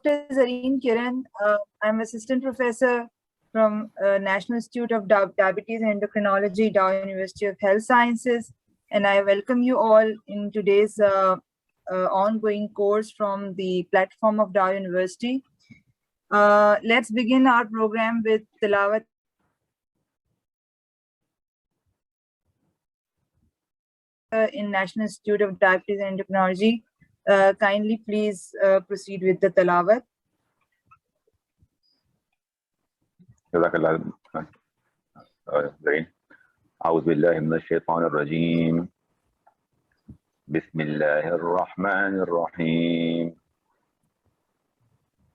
Dr. Zareen Kiran. I'm assistant professor from National Institute of Diabetes and Endocrinology, Dow University of Health Sciences, and I welcome you all in today's ongoing course from the platform of Dow University. Let's begin our program with Tilawat in National Institute of Diabetes and Endocrinology. Kindly please proceed with the Tilawat. أعوذ بالله من الشيطان الرجيم بسم الله الرحمن الرحيم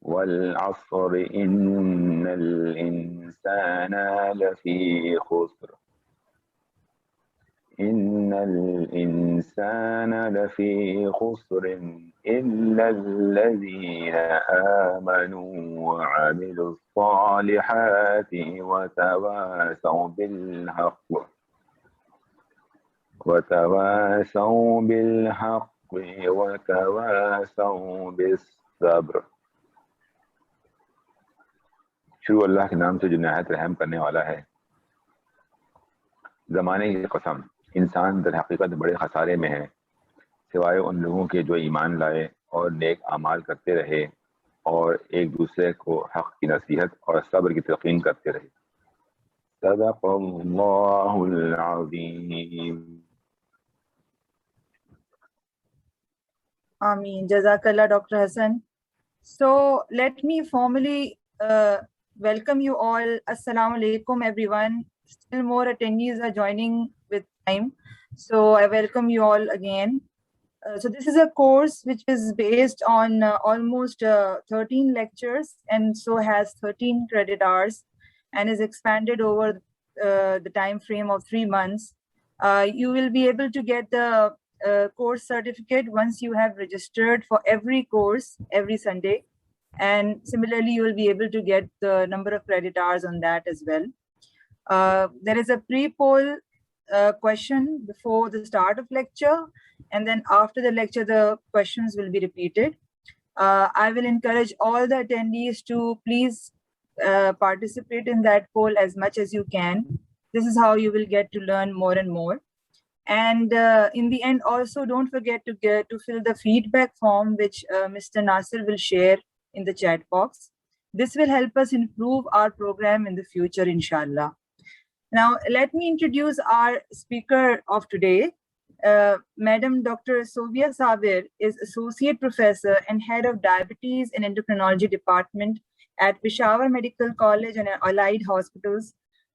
والعصر إن الإنسان لفي خسر إلا الذين آمنوا وعملوا الصالحات وتواصوا بالحق وتواصوا بالصبر. शुरू अल्लाह के नाम से जो निहायत रहम करने वाला है। ज़माने की कसम, इंसान दर हकीकत बड़े खसारे में है, सिवाय उन लोगों के जो ईमान लाए और नेक अमाल करते रहे और एक दूसरे को हक़ की नसीहत और सब्र की तलक़ीन करते रहे। सदक़ल्लाहुल अज़ीम। Ameen. Jazakallah, Dr. Hassan. So let me formally welcome you all. Assalamu alaikum, everyone. Still more attendees are joining with time. So I welcome you all again. So this is a course which is based on almost 13 lectures and so has 13 credit hours and is expanded over the time frame of 3 months. You will be able to get the course certificate once you have registered for every course every Sunday, and similarly you will be able to get the number of credit hours on that as well. There is a pre-poll question before the start of lecture, and then after the lecture the questions will be repeated. I will encourage all the attendees to please participate in that poll as much as you can. This is how you will get to learn more and more. And in the end, also don't forget to fill the feedback form which Mr. Nasir will share in the chat box. This will help us improve our program in the future, inshallah. Now, let me introduce our speaker of today. Madam Dr. Sobia Sabir is Associate Professor and Head of Diabetes and Endocrinology Department at Peshawar Medical College and Allied Hospitals.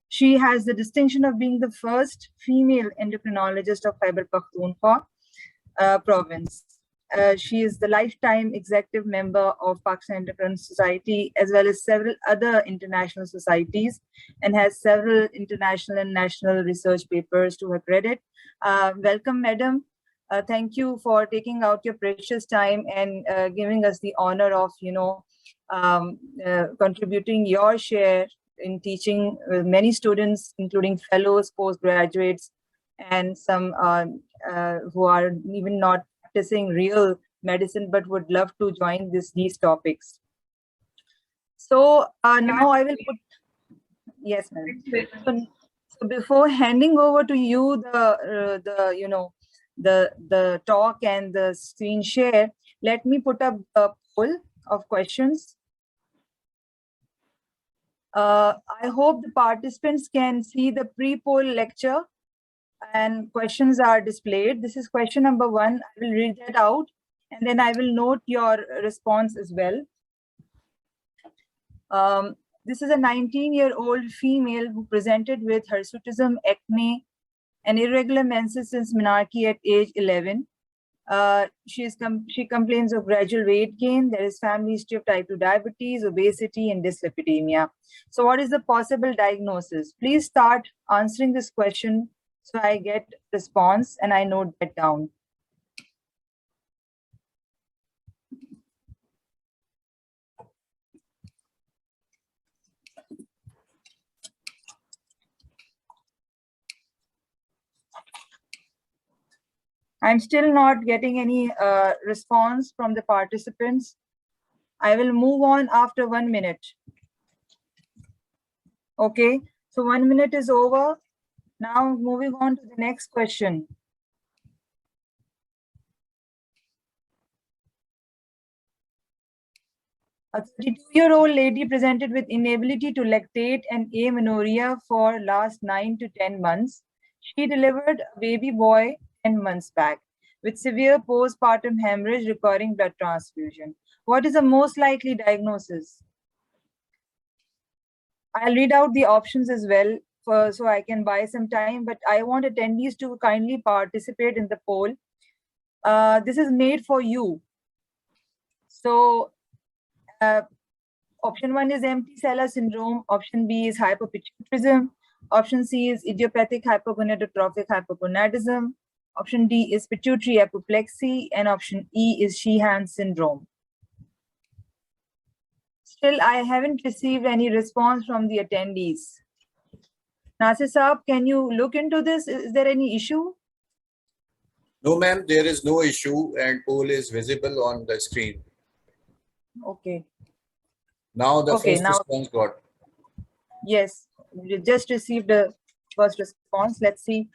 She has the distinction of being the first female endocrinologist of Khyber Pakhtunkhwa province. She is the lifetime executive member of Pakistan Endocrine Society as well as several other international societies, and has several international and national research papers to her credit. Welcome, madam. Thank you for taking out your precious time and giving us the honor of, contributing your share in teaching many students, including fellows, postgraduates, and some who are even not practicing real medicine but would love to join these topics. So now I will put, yes, ma'am. So before handing over to you the talk and the screen share, let me put up a poll of questions. I hope the participants can see the pre-poll lecture and questions are displayed. This is question number 1. I will read that out and then I will note your response as well. This is a 19-year-old female who presented with hirsutism, acne, and irregular menses since menarche at age 11. She complains of gradual weight gain. There is family history of type 2 diabetes, obesity, and dyslipidemia. So what is the possible diagnosis? Please start answering this question so I get response and I note that down. I'm still not getting any response from the participants. I will move on after 1 minute. Okay, so 1 minute is over. Now moving on to the next question. A 32-year-old lady presented with inability to lactate and amenorrhea for last 9 to 10 months. She delivered a baby boy 10 months back with severe postpartum hemorrhage requiring blood transfusion. What is the most likely diagnosis? I'll read out the options as well so I can buy some time, but I want attendees to kindly participate in the poll. This is made for you. So option 1 is empty cellular syndrome. Option B is hypopituitarism. Option C is idiopathic hypogonadotrophic hypogonadism. Option D is pituitary apoplexy. And option E is Sheehan syndrome. Still, I haven't received any response from the attendees. Nasir Saab, can you look into this? Is there any issue? No, ma'am, there is no issue and poll is visible on the screen. Okay. Now the Okay, first response got. Yes, we just received the first response. Let's see.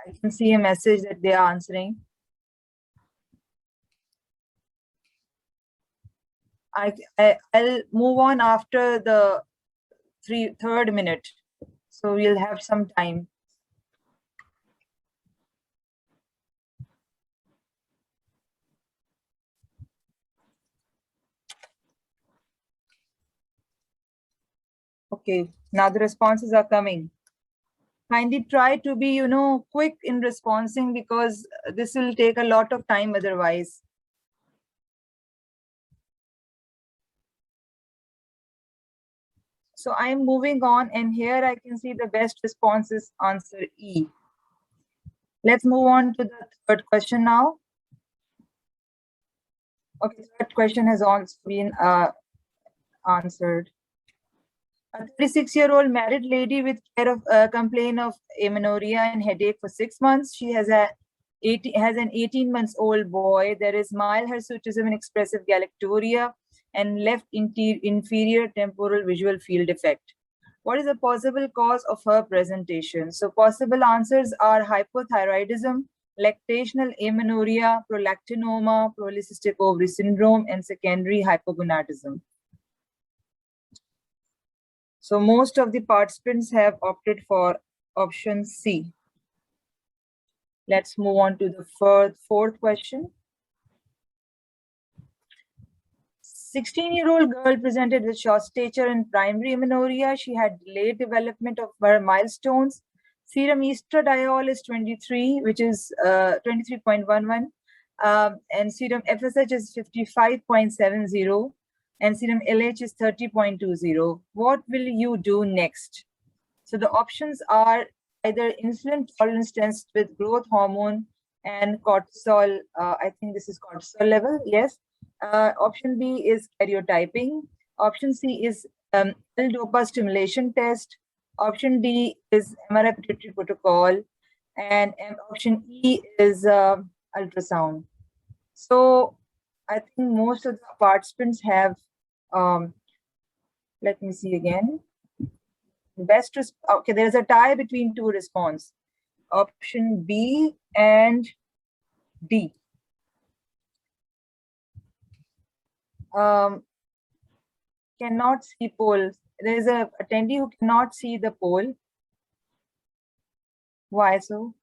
I can see a message that they are answering. I'll move on after the third minute. So we'll have some time. Okay, now the responses are coming. Kindly try to be, quick in responding because this will take a lot of time otherwise. So I am moving on, and here I can see the best response is answer E. Let's move on to the third question now. Okay, third question has also been answered. A 36-year-old married lady with care of complaint of amenorrhea and headache for 6 months. She has an 18-month-old boy. There is mild hirsutism and expressive galacturia and left inferior temporal visual field defect. What is the possible cause of her presentation? So possible answers are hypothyroidism, lactational amenorrhea, prolactinoma, polycystic ovary syndrome, and secondary hypogonadism. So most of the participants have opted for option C. Let's move on to the fourth question. 16-year-old girl presented with short stature and primary amenorrhea. She had delayed development of her milestones. Serum estradiol is 23, which is 23.11. And serum FSH is 55.70. And serum LH is 30.20. What will you do next? So the options are either insulin tolerance test with growth hormone and cortisol. I think this is cortisol level, yes. Option B is karyotyping. Option C is L-DOPA stimulation test. Option D is MRI pituitary protocol. And option E is ultrasound. So I think most of the participants have, let me see again. Okay, there's a tie between two responses, option B and D. Cannot see poll. There is a attendee who cannot see the poll. Why so?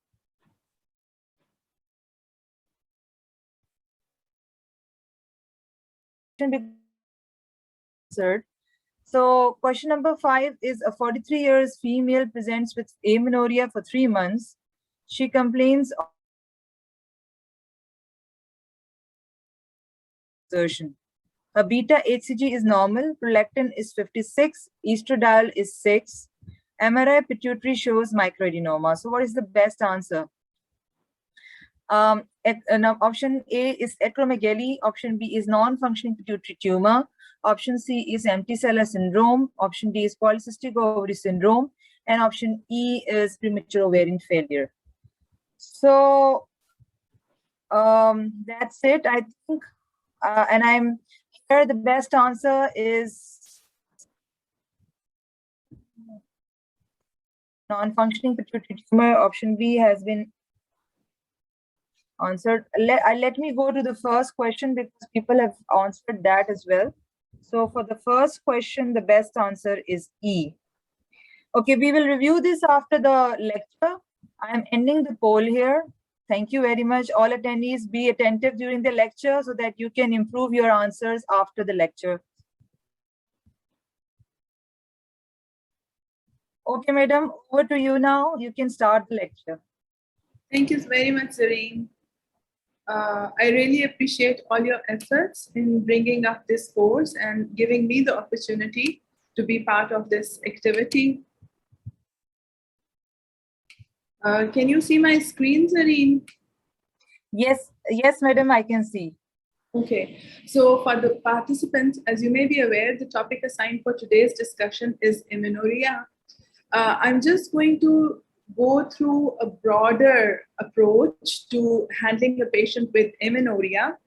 So question number 5 is a 43 years female presents with amenorrhea for 3 months. She complains of exertion. Her beta HCG is normal, prolactin is 56, estradiol is 6, MRI pituitary shows microadenoma. So what is the best answer? Option A is acromegaly, option B is non-functioning pituitary tumor, option C is empty cellular syndrome, option D is polycystic ovary syndrome, and option E is premature ovarian failure. So That's it, I think. And I'm here. The best answer is non-functioning pituitary tumor. Option B has been answered. Let me go to the first question because people have answered that as well. So for the first question, the best answer is E. Okay, we will review this after the lecture. I'm ending the poll here. Thank you very much. All attendees, be attentive during the lecture so that you can improve your answers after the lecture. Okay, madam, over to you now. You can start the lecture. Thank you very much, Zareen. I really appreciate all your efforts in bringing up this course and giving me the opportunity to be part of this activity. Can you see my screen, Zareen? Yes, madam, I can see. Okay, so for the participants, as you may be aware, the topic assigned for today's discussion is amenorrhea. I'm just going to go through a broader approach to handling a patient with amenorrhea.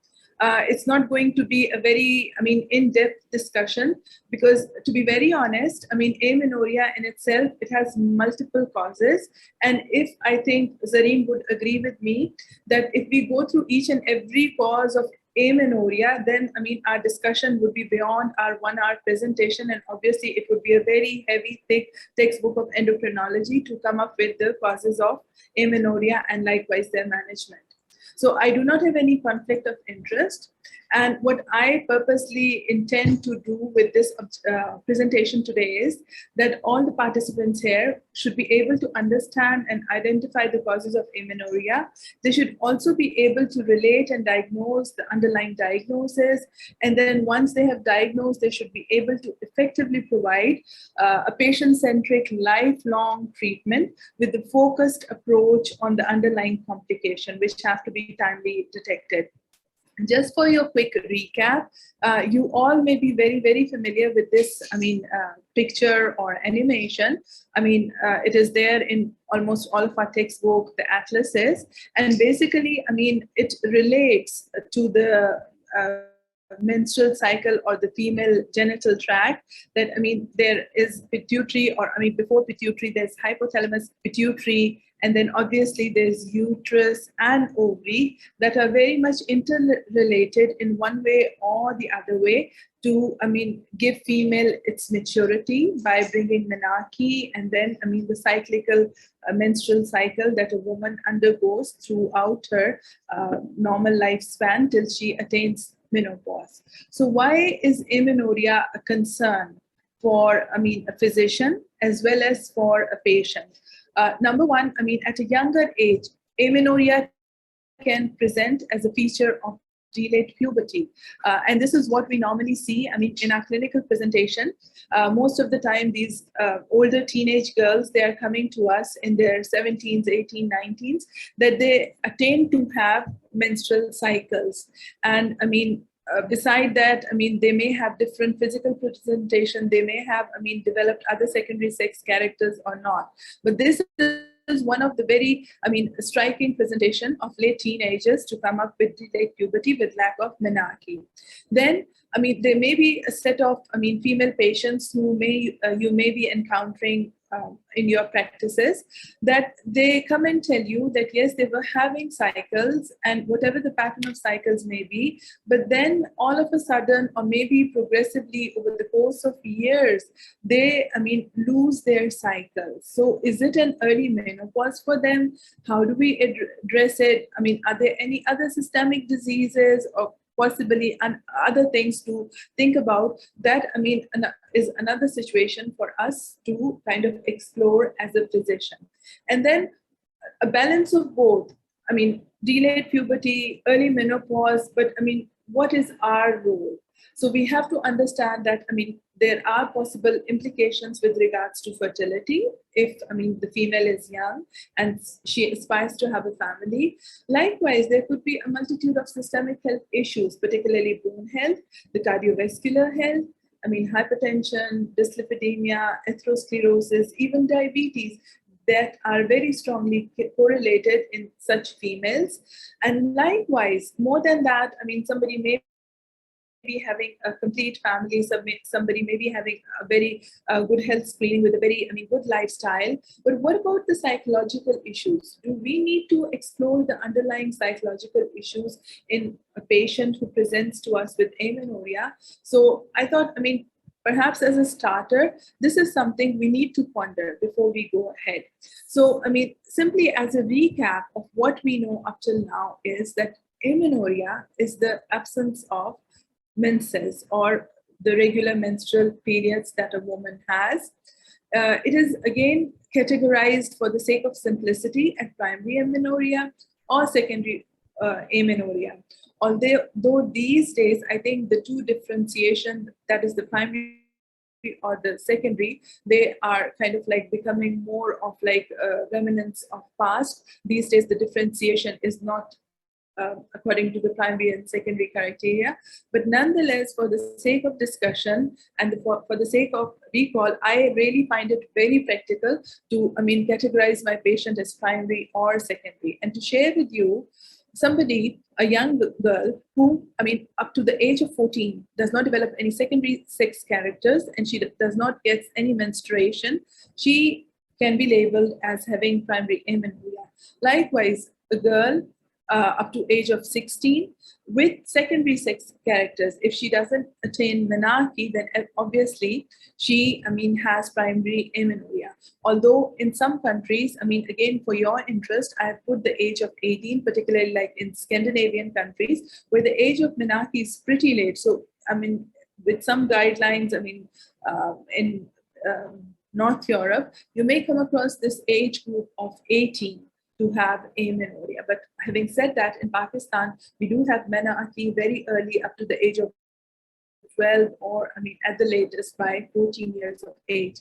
It's not going to be a very, in-depth discussion because, to be very honest, amenorrhea in itself, it has multiple causes. And if I think Zareen would agree with me that if we go through each and every cause of amenorrhea, then our discussion would be beyond our 1 hour presentation, and obviously it would be a very heavy, thick textbook of endocrinology to come up with the causes of amenorrhea and likewise their management. So I do not have any conflict of interest. And what I purposely intend to do with this presentation today is that all the participants here should be able to understand and identify the causes of amenorrhea. They should also be able to relate and diagnose the underlying diagnosis. And then once they have diagnosed, they should be able to effectively provide a patient-centric lifelong treatment with the focused approach on the underlying complication, which have to be timely detected. Just for your quick recap, you all may be very, very familiar with this, picture or animation. It is there in almost all of our textbook, the atlases. And basically, it relates to the menstrual cycle or the female genital tract, that there is pituitary, or before pituitary there's hypothalamus, pituitary, and then obviously there's uterus and ovary that are very much interrelated in one way or the other way to give female its maturity by bringing menarche, and then the cyclical menstrual cycle that a woman undergoes throughout her normal lifespan till she attains menopause. So why is amenorrhea a concern for a physician as well as for a patient? Number one, at a younger age, amenorrhea can present as a feature of delayed puberty. And this is what we normally see, in our clinical presentation. Most of the time, these older teenage girls, they are coming to us in their 17s, 18, 19s, that they attain to have menstrual cycles. And beside that, they may have different physical presentation. They may have, developed other secondary sex characters or not. But this is one of the very, striking presentation of late teenagers to come up with delayed puberty with lack of menarche. Then, there may be a set of, female patients who you may be encountering in your practices, that they come and tell you that yes, they were having cycles and whatever the pattern of cycles may be, but then all of a sudden, or maybe progressively over the course of years, they lose their cycles. So is it an early menopause for them? How do we address it? Are there any other systemic diseases or possibly other things to think about? That is another situation for us to kind of explore as a physician. And then a balance of both, delayed puberty, early menopause, but what is our role? So we have to understand that there are possible implications with regards to fertility if the female is young and she aspires to have a family. Likewise, there could be a multitude of systemic health issues, particularly bone health, the cardiovascular health, hypertension, dyslipidemia, atherosclerosis, even diabetes. that are very strongly correlated in such females. And likewise, more than that, I mean, somebody may be having a complete family, somebody may be having a very good health screening with a very, good lifestyle. But what about the psychological issues? Do we need to explore the underlying psychological issues in a patient who presents to us with amenorrhea? So I thought, perhaps as a starter, this is something we need to ponder before we go ahead. So, simply as a recap of what we know up till now is that amenorrhea is the absence of menses or the regular menstrual periods that a woman has. It is again categorized for the sake of simplicity as primary amenorrhea or secondary amenorrhea. Although these days, I think the two differentiation, that is the primary or the secondary, they are kind of like becoming more of like remnants of past. These days, the differentiation is not according to the primary and secondary criteria. But nonetheless, for the sake of discussion and for the sake of recall, I really find it very practical to, categorize my patient as primary or secondary. And to share with you, somebody, a young girl who, up to the age of 14, does not develop any secondary sex characters and she does not get any menstruation, she can be labeled as having primary amenorrhea. Likewise, a girl up to age of 16 with secondary sex characters, if she doesn't attain menarche, then obviously she has primary amenorrhea. Although in some countries, again, for your interest, I have put the age of 18, particularly like in Scandinavian countries where the age of menarche is pretty late. So with some guidelines, in North Europe, you may come across this age group of 18 to have amenorrhea. But having said that, in Pakistan, we do have menarche very early, up to the age of 12 or, at the latest by 14 years of age.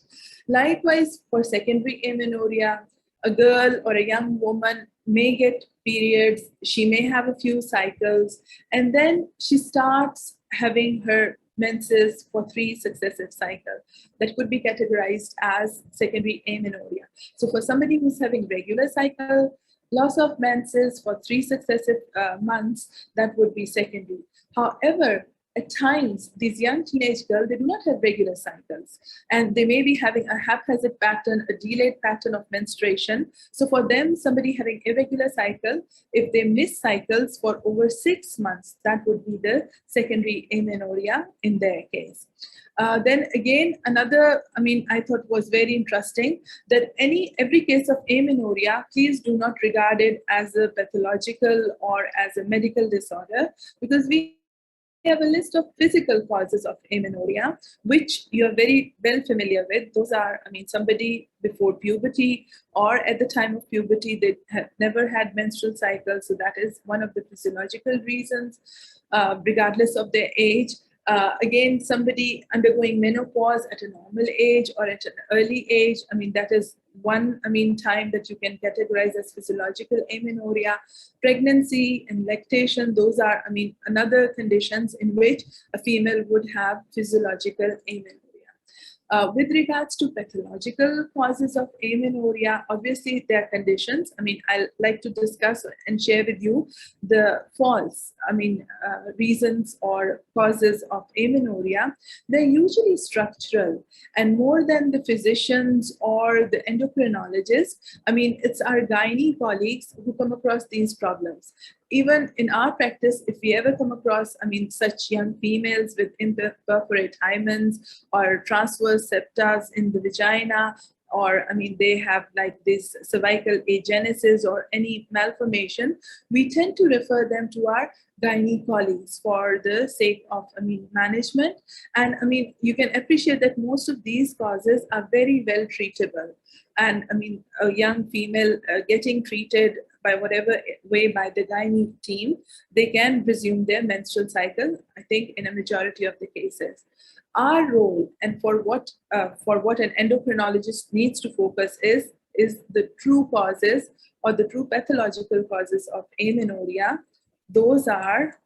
Likewise, for secondary amenorrhea, a girl or a young woman may get periods, she may have a few cycles, and then she starts having her menses for 3 successive cycles. That could be categorized as secondary amenorrhea. So for somebody who's having regular cycle, loss of menses for 3 successive months, that would be secondary. However, at times, these young teenage girls, they do not have regular cycles, and they may be having a haphazard pattern, a delayed pattern of menstruation. So for them, somebody having irregular cycle, if they miss cycles for over 6 months, that would be the secondary amenorrhea in their case. Then again, another, I thought was very interesting that every case of amenorrhea, please do not regard it as a pathological or as a medical disorder, because we have a list of physical causes of amenorrhea, which you're very well familiar with. Those are, somebody before puberty or at the time of puberty, they have never had menstrual cycles. So that is one of the physiological reasons, regardless of their age. Again, somebody undergoing menopause at a normal age or at an early age, that is one, time that you can categorize as physiological amenorrhea. Pregnancy and lactation, those are, another conditions in which a female would have physiological amenorrhea. With regards to pathological causes of amenorrhea, obviously there are conditions. I'd like to discuss and share with you the false, reasons or causes of amenorrhea. They're usually structural, and more than the physicians or the endocrinologists, it's our gynae colleagues who come across these problems. Even in our practice, if we ever come across, such young females with imperforate hymens or transverse septas in the vagina, or they have like this cervical agenesis or any malformation, we tend to refer them to our gynae colleagues for the sake of management. And you can appreciate that most of these causes are very well treatable. And a young female getting treated by whatever way by the gynae team, they can resume their menstrual cycle, I think, in a majority of the cases. Our role, and for what an endocrinologist needs to focus is the true causes or the true pathological causes of amenorrhea. Those are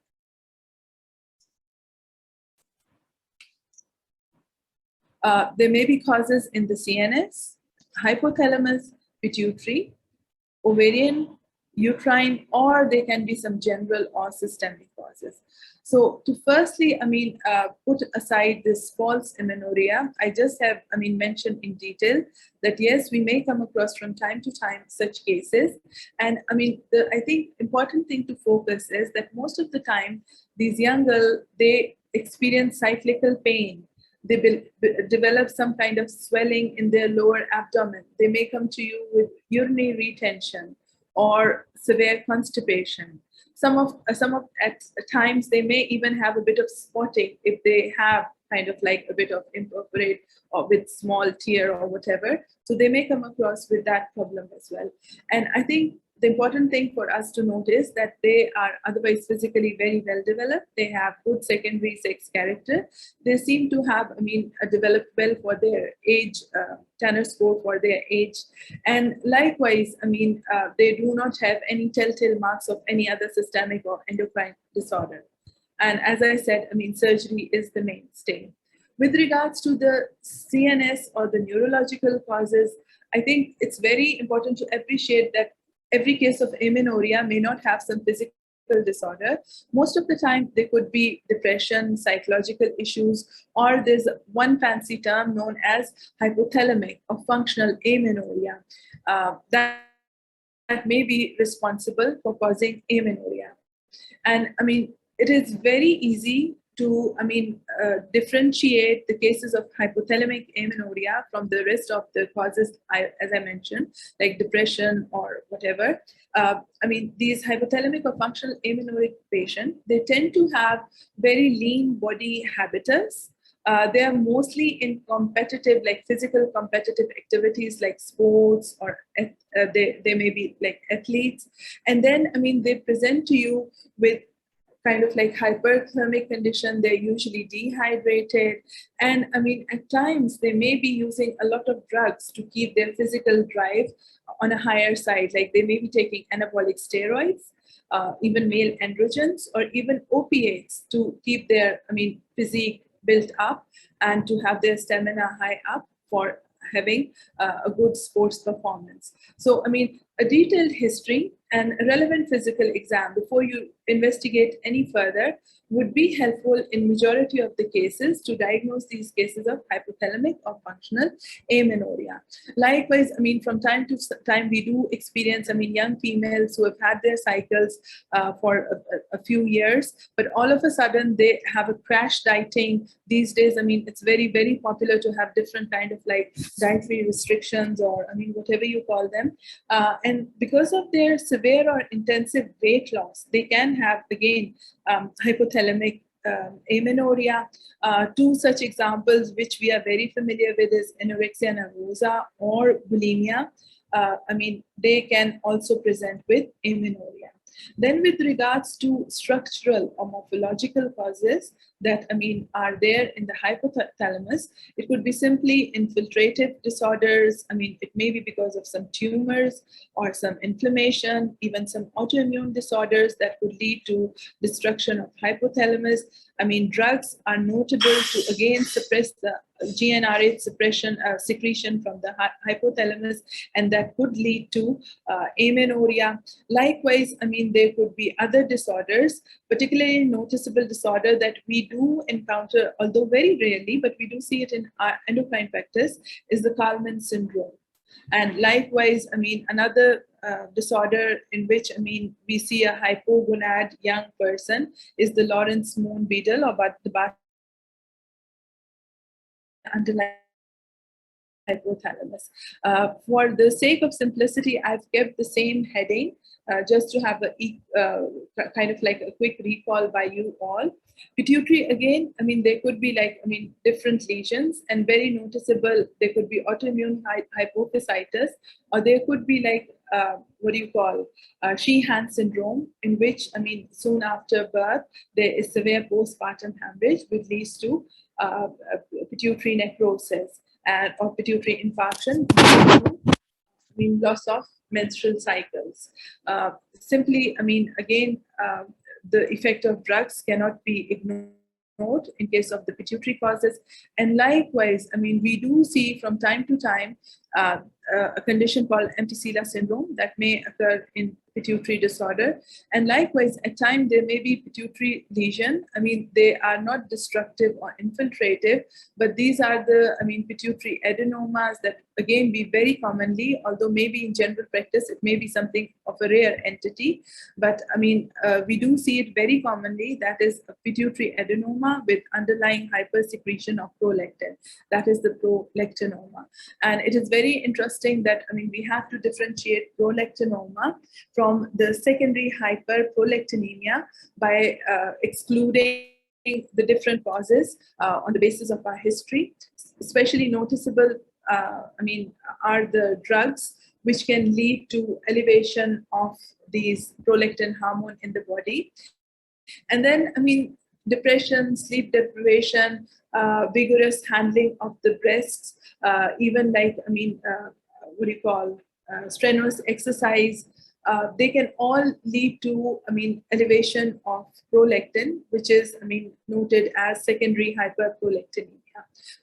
there may be causes in the CNS, hypothalamus, pituitary, ovarian, uterine, or they can be some general or systemic causes. So to firstly, put aside this false amenorrhea, I just have, mentioned in detail that yes, we may come across from time to time such cases. And I think important thing to focus is that most of the time, these young girls, they experience cyclical pain. They will develop some kind of swelling in their lower abdomen. They may come to you with urinary retention or severe constipation. Some of at times they may even have a bit of spotting if they have kind of like a bit of imperforate or with small tear or whatever. So they may come across with that problem as well. And I think the important thing for us to note is that they are otherwise physically very well developed. They have good secondary sex character. They seem to have, developed well for their age, Tanner score for their age. And likewise, they do not have any telltale marks of any other systemic or endocrine disorder. And as I said, surgery is the mainstay. With regards to the CNS or the neurological causes, I think it's very important to appreciate that every case of amenorrhea may not have some physical disorder. Most of the time, there could be depression, psychological issues, or there's one fancy term known as hypothalamic or functional amenorrhea that may be responsible for causing amenorrhea. And it is very easy to differentiate the cases of hypothalamic amenorrhea from the rest of the causes, as I mentioned, like depression or whatever. These hypothalamic or functional amenorrheic patients, they tend to have very lean body habitus. They are mostly in competitive, like physical competitive activities like sports, or they may be like athletes. And then, they present to you with kind of like hyperthermic condition. They're usually dehydrated. And at times they may be using a lot of drugs to keep their physical drive on a higher side. Like they may be taking anabolic steroids, even male androgens, or even opiates to keep their, physique built up and to have their stamina high up for having a good sports performance. So, a detailed history and a relevant physical exam before you investigate any further would be helpful in majority of the cases to diagnose these cases of hypothalamic or functional amenorrhea. Likewise, from time to time, we do experience, young females who have had their cycles for a few years, but all of a sudden they have a crash dieting. These days, it's very, very popular to have different kind of like dietary restrictions or, whatever you call them. And because of their severe or intensive weight loss, they can have, again, hypothalamic amenorrhea. Two such examples which we are very familiar with is anorexia nervosa or bulimia. They can also present with amenorrhea. Then with regards to structural or morphological causes that, are there in the hypothalamus, it could be simply infiltrative disorders. It may be because of some tumors or some inflammation, even some autoimmune disorders that could lead to destruction of hypothalamus. Drugs are notable to, again, suppress the GnRH secretion from the hypothalamus, and that could lead to amenorrhea. Likewise, there could be other disorders, particularly noticeable disorder that we do encounter, although very rarely, but we do see it in our endocrine practice, is the Kalman syndrome. And likewise, another disorder in which, we see a hypogonad young person is the Lawrence-Moon-Beadle, or the underlying hypothalamus. For the sake of simplicity, I've kept the same heading just to have a kind of like a quick recall by you all. Pituitary, again, there could be like, different lesions and very noticeable. There could be autoimmune hypophysitis, or there could be like, Sheehan syndrome, in which, soon after birth, there is severe postpartum hemorrhage, which leads to pituitary necrosis or pituitary infarction, loss of menstrual cycles. Simply, again, the effect of drugs cannot be ignored in case of the pituitary causes. And likewise, we do see from time to time a condition called empty-sella syndrome that may occur in pituitary disorder. And likewise, at times there may be pituitary lesion. I mean, they are not destructive or infiltrative, but these are the, pituitary adenomas that again be very commonly, although maybe in general practice, it may be something of a rare entity, but we do see it very commonly. That is a pituitary adenoma with underlying hypersecretion of prolactin. That is the prolactinoma. And it is very interesting that, we have to differentiate prolactinoma from the secondary hyperprolactinemia by excluding the different causes on the basis of our history. Especially noticeable, are the drugs which can lead to elevation of these prolactin hormone in the body. And then, depression, sleep deprivation, vigorous handling of the breasts, even like, strenuous exercise, they can all lead to, elevation of prolactin, which is, noted as secondary hyperprolactinemia.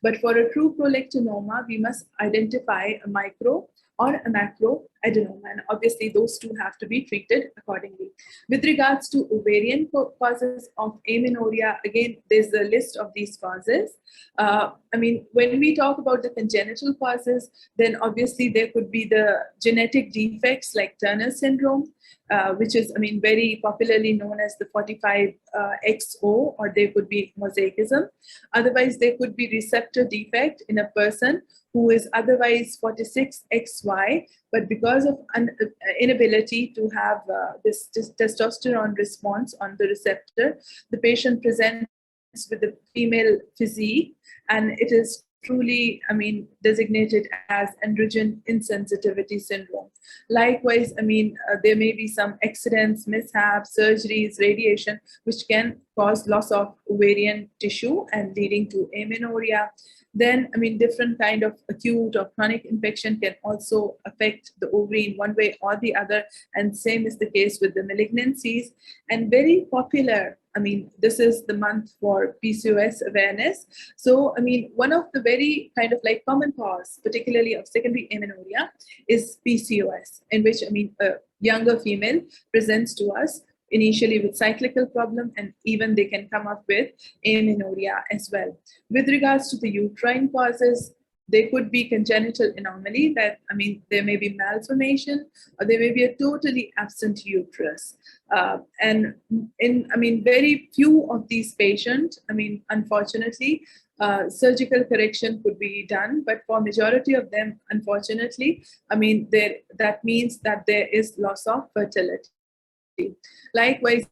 But for a true prolactinoma, we must identify a micro or a macro adenoma, and obviously those two have to be treated accordingly. With regards to ovarian causes of amenorrhea, again, there's a list of these causes. When we talk about the congenital causes, then obviously there could be the genetic defects like Turner syndrome, which is, very popularly known as the 45XO, or there could be mosaicism. Otherwise, there could be receptor defect in a person who is otherwise 46XY, but because of inability to have this testosterone response on the receptor, the patient presents with a female physique, and it is truly, designated as androgen insensitivity syndrome. Likewise, there may be some accidents, mishaps, surgeries, radiation, which can cause loss of ovarian tissue and leading to amenorrhea. Then, different kind of acute or chronic infection can also affect the ovary in one way or the other. And same is the case with the malignancies. And very popular, this is the month for PCOS awareness. So, one of the very kind of like common cause, particularly of secondary amenorrhea, is PCOS, in which, a younger female presents to us initially with cyclical problem, and even they can come up with amenorrhea as well. With regards to the uterine causes, there could be congenital anomaly that, there may be malformation, or there may be a totally absent uterus. And in, very few of these patients, unfortunately, surgical correction could be done, but for majority of them, unfortunately, that means that there is loss of fertility. Likewise,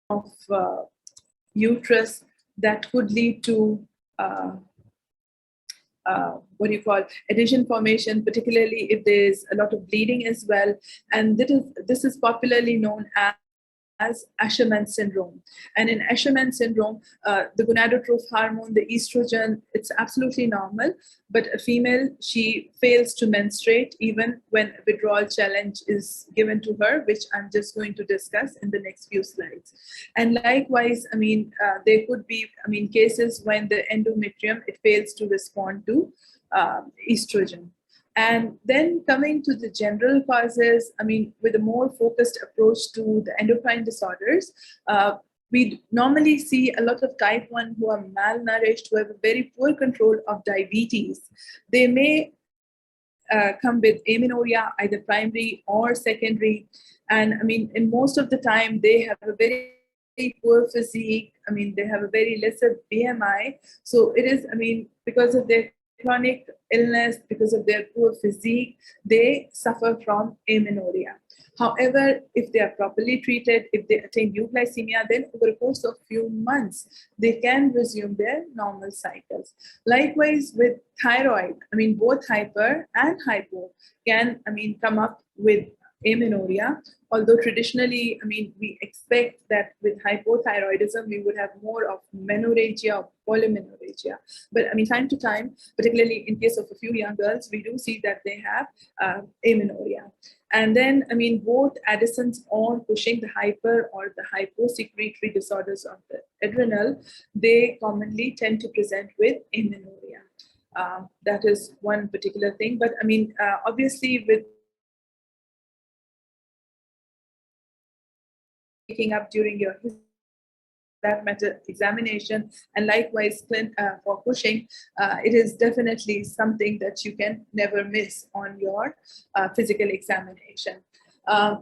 of uterus that could lead to adhesion formation, particularly if there's a lot of bleeding as well. And this is popularly known as Asherman syndrome. And in Asherman syndrome, the gonadotroph hormone, the estrogen, it's absolutely normal, but a female, she fails to menstruate even when a withdrawal challenge is given to her, which I'm just going to discuss in the next few slides. And likewise, there could be, cases when the endometrium, it fails to respond to estrogen. And then coming to the general causes, with a more focused approach to the endocrine disorders, we normally see a lot of type 1 who are malnourished, who have a very poor control of diabetes. They may come with amenorrhea, either primary or secondary. And in most of the time, they have a very poor physique. They have a very lesser BMI. So it is, because of their chronic illness, because of their poor physique, they suffer from amenorrhea. However, if they are properly treated, if they attain euglycemia, then over a course of few months, they can resume their normal cycles. Likewise with thyroid, both hyper and hypo can, come up with amenorrhea. Although traditionally, I mean, we expect that with hypothyroidism, we would have more of menorrhagia or polymenorrhagia. But I mean, time to time, particularly in case of a few young girls, we do see that they have amenorrhea. And then, I mean, both Addison's or Cushing, the hyper or the hyposecretory disorders of the adrenal, they commonly tend to present with amenorrhea. That is one particular thing. But I mean, obviously, with picking up during your that matter examination, and likewise for Cushing, it is definitely something that you can never miss on your physical examination.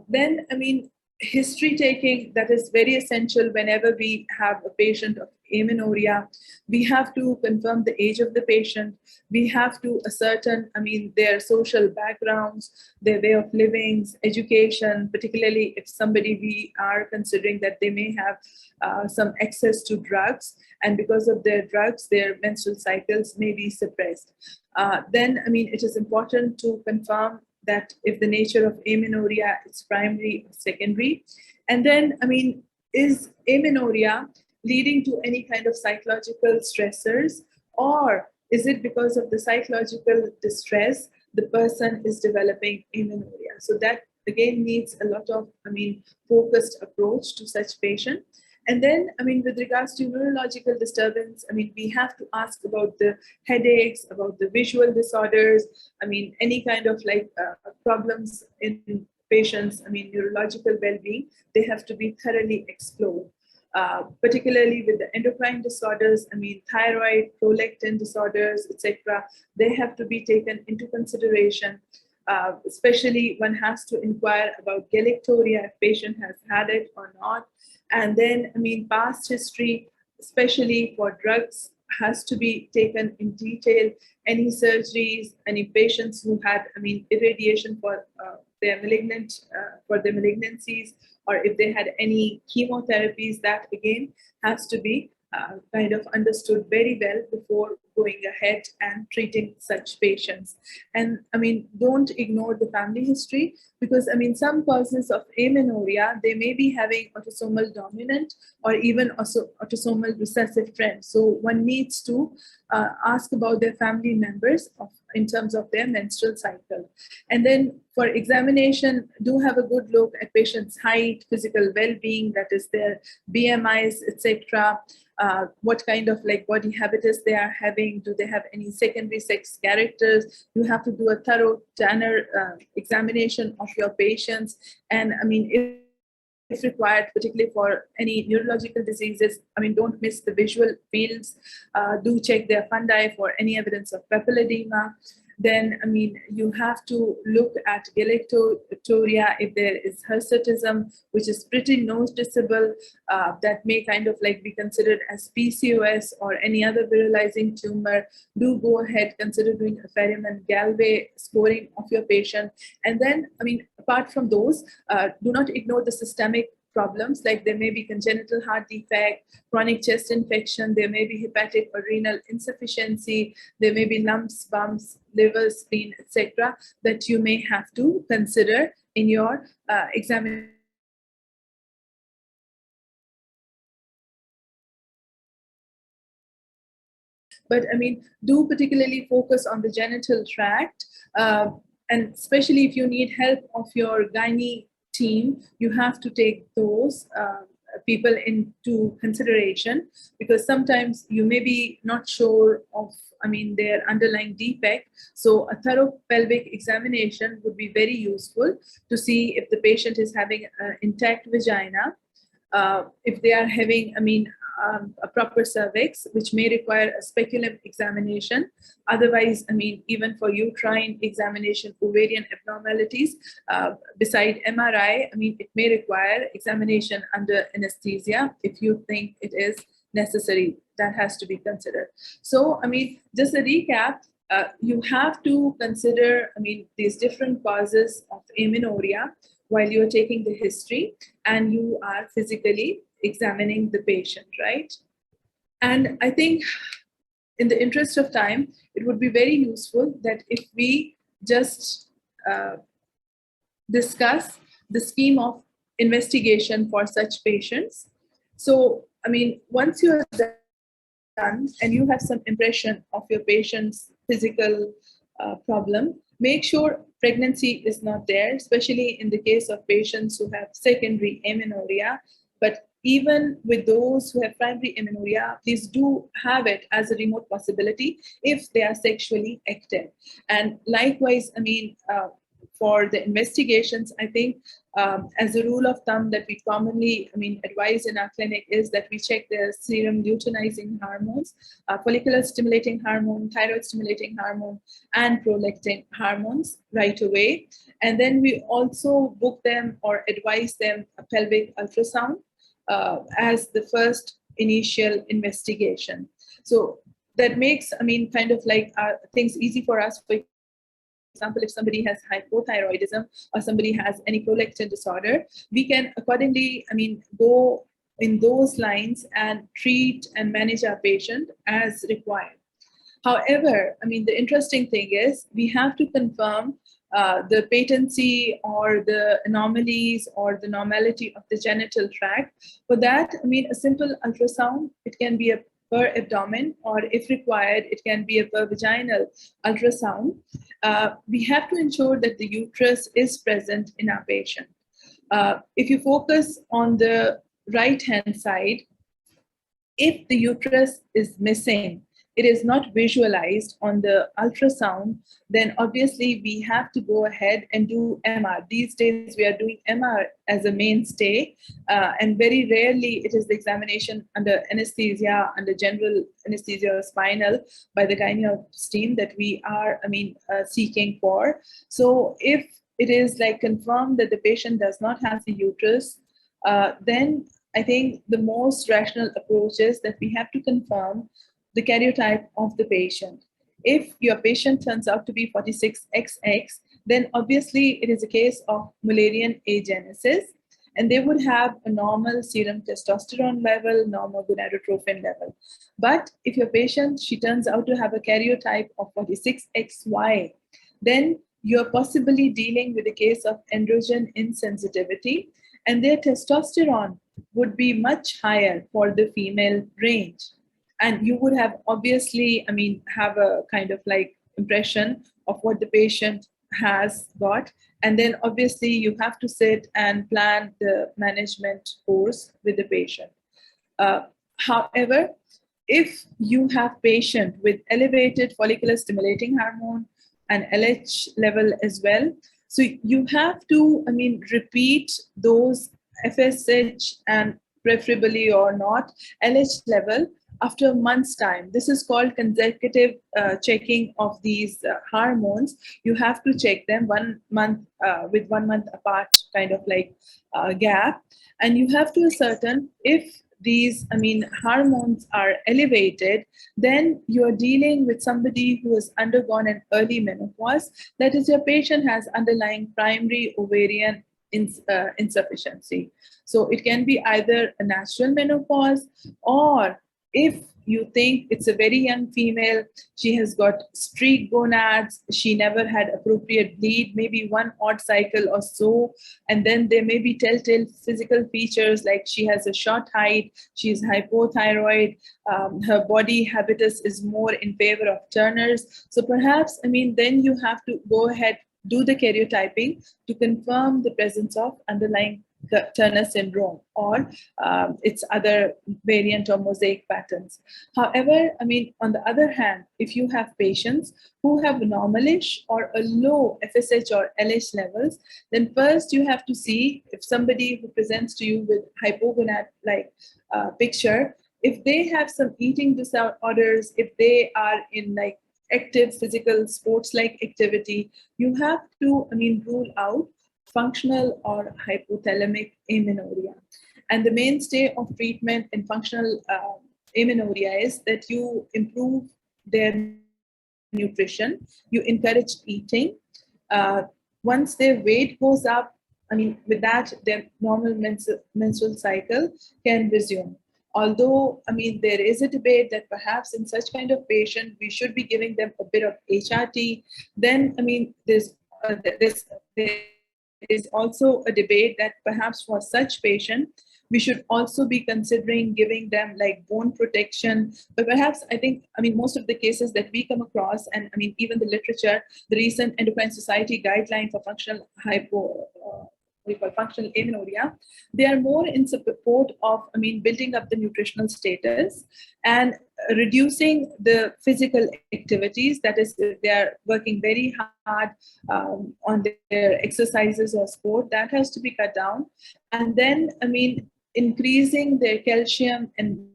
Then, I mean, history taking, that is very essential whenever we have a patient of amenorrhea. We have to confirm the age of the patient. We have to ascertain, I mean, their social backgrounds, their way of living, education, particularly if somebody we are considering that they may have some access to drugs, and because of their drugs, their menstrual cycles may be suppressed. Then, I mean, it is important to confirm that if the nature of amenorrhea is primary or secondary. And then, I mean, is amenorrhea leading to any kind of psychological stressors, or is it because of the psychological distress the person is developing amenorrhea? So that again needs a lot of, I mean, focused approach to such patient. And then, I mean, with regards to neurological disturbance, I mean, we have to ask about the headaches, about the visual disorders, I mean, any kind of like problems in patients, I mean, neurological well-being, they have to be thoroughly explored. Particularly with the endocrine disorders, I mean, thyroid, prolactin disorders, etc., they have to be taken into consideration. Especially one has to inquire about galactoria if patient has had it or not. And then, I mean, past history, especially for drugs, has to be taken in detail. Any surgeries, any patients who had, I mean, irradiation for their malignancies, or if they had any chemotherapies, that again has to be kind of understood very well before going ahead and treating such patients. And I mean, don't ignore the family history, because I mean, some causes of amenorrhea, they may be having autosomal dominant or even also autosomal recessive trends. So one needs to ask about their family members in terms of their menstrual cycle. And then for examination, do have a good look at patients' height, physical well-being, that is their BMIs, etc. What kind of like body habitus they are having, do they have any secondary sex characters? You have to do a thorough Tanner examination of your patients. And I mean, if required, particularly for any neurological diseases, I mean, don't miss the visual fields. Do check their fundi for any evidence of papilledema. Then, I mean, you have to look at galactoria if there is hirsutism, which is pretty noticeable, that may kind of like be considered as PCOS or any other virilizing tumor. Do go ahead, consider doing a Ferriman-Galway scoring of your patient. And then, I mean, apart from those, do not ignore the systemic problems, like there may be congenital heart defect, chronic chest infection, there may be hepatic or renal insufficiency, there may be lumps, bumps, liver, spleen, etc., that you may have to consider in your examination. But I mean, do particularly focus on the genital tract, and especially if you need help of your gynae team, you have to take those people into consideration, because sometimes you may be not sure of, I mean, their underlying defect. So a thorough pelvic examination would be very useful to see if the patient is having an intact vagina, if they are having, I mean, a proper cervix, which may require a speculum examination. Otherwise, I mean, even for uterine examination, ovarian abnormalities, beside MRI, I mean, it may require examination under anesthesia if you think it is necessary. That has to be considered. So, I mean, just a recap, you have to consider, I mean, these different causes of amenorrhea while you're taking the history and you are physically examining the patient, right? And I think in the interest of time, it would be very useful that if we just discuss the scheme of investigation for such patients. So, I mean, once you are done and you have some impression of your patient's physical problem, make sure pregnancy is not there, especially in the case of patients who have secondary amenorrhea. But even with those who have primary amenorrhea, please do have it as a remote possibility if they are sexually active. And likewise, I mean, for the investigations, I think as a rule of thumb that we commonly, advise in our clinic is that we check the serum luteinizing hormones, follicular stimulating hormone, thyroid stimulating hormone, and prolactin hormones right away. And then we also book them or advise them a pelvic ultrasound as the first initial investigation. So that makes, kind of like things easy for us. For example, if somebody has hypothyroidism or somebody has any prolactin disorder, we can accordingly, go in those lines and treat and manage our patient as required. However, the interesting thing is we have to confirm the patency or the anomalies or the normality of the genital tract. For that, a simple ultrasound, it can be a per abdomen, or if required, it can be a per vaginal ultrasound. We have to ensure that the uterus is present in our patient. If you focus on the right-hand side, if the uterus is missing, it is not visualized on the ultrasound, then obviously we have to go ahead and do MR. These days we are doing MR as a mainstay, and very rarely it is the examination under anesthesia, under general anesthesia or spinal by the gynecologist team that we are, seeking for. So if it is like confirmed that the patient does not have the uterus, then I think the most rational approach is that we have to confirm the karyotype of the patient. If your patient turns out to be 46XX, then obviously it is a case of Mullerian agenesis, and they would have a normal serum testosterone level, normal gonadotrophin level. But if your patient, she turns out to have a karyotype of 46XY, then you're possibly dealing with a case of androgen insensitivity, and their testosterone would be much higher for the female range. And you would have obviously, have a kind of like impression of what the patient has got. And then obviously you have to sit and plan the management course with the patient. However, if you have patient with elevated follicular stimulating hormone and LH level as well, so you have to, repeat those FSH and preferably or not LH level after a month's time. This is called consecutive checking of these hormones. You have to check them 1 month with 1 month apart kind of like gap. And you have to ascertain if these, hormones are elevated, then you're dealing with somebody who has undergone an early menopause. That is, your patient has underlying primary ovarian insufficiency. So it can be either a natural menopause, or if you think it's a very young female, she has got streak gonads, she never had appropriate bleed, maybe one odd cycle or so, and then there may be telltale physical features like she has a short height, she's hypothyroid, her body habitus is more in favor of Turner's. So perhaps, then you have to go ahead, do the karyotyping to confirm the presence of underlying Turner syndrome or its other variant or mosaic patterns. However, on the other hand, if you have patients who have normalish or a low FSH or LH levels, then first you have to see if somebody who presents to you with hypogonad-like picture, if they have some eating disorders, if they are in like active physical sports-like activity, you have to, rule out functional or hypothalamic amenorrhea. And the mainstay of treatment in functional amenorrhea is that you improve their nutrition, you encourage eating. Once their weight goes up, with that, their normal menstrual cycle can resume. Although, there is a debate that perhaps in such kind of patient, we should be giving them a bit of HRT. Then, there is also a debate that perhaps for such patient, we should also be considering giving them like bone protection. But perhaps most of the cases that we come across, and even the literature, the recent Endocrine Society guideline for functional functional amenorrhea, they are more in support of building up the nutritional status and reducing the physical activities. That is, if they are working very hard on their exercises or sport, that has to be cut down. And then increasing their calcium and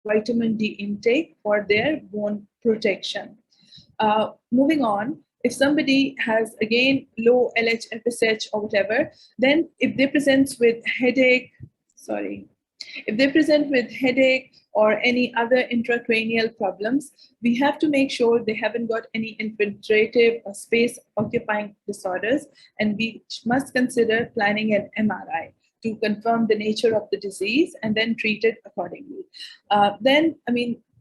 vitamin D intake for their bone protection. Moving on, if somebody has again low LH, FSH or whatever, then if they present with headache, or any other intracranial problems, we have to make sure they haven't got any infiltrative or space occupying disorders, and we must consider planning an MRI to confirm the nature of the disease and then treat it accordingly.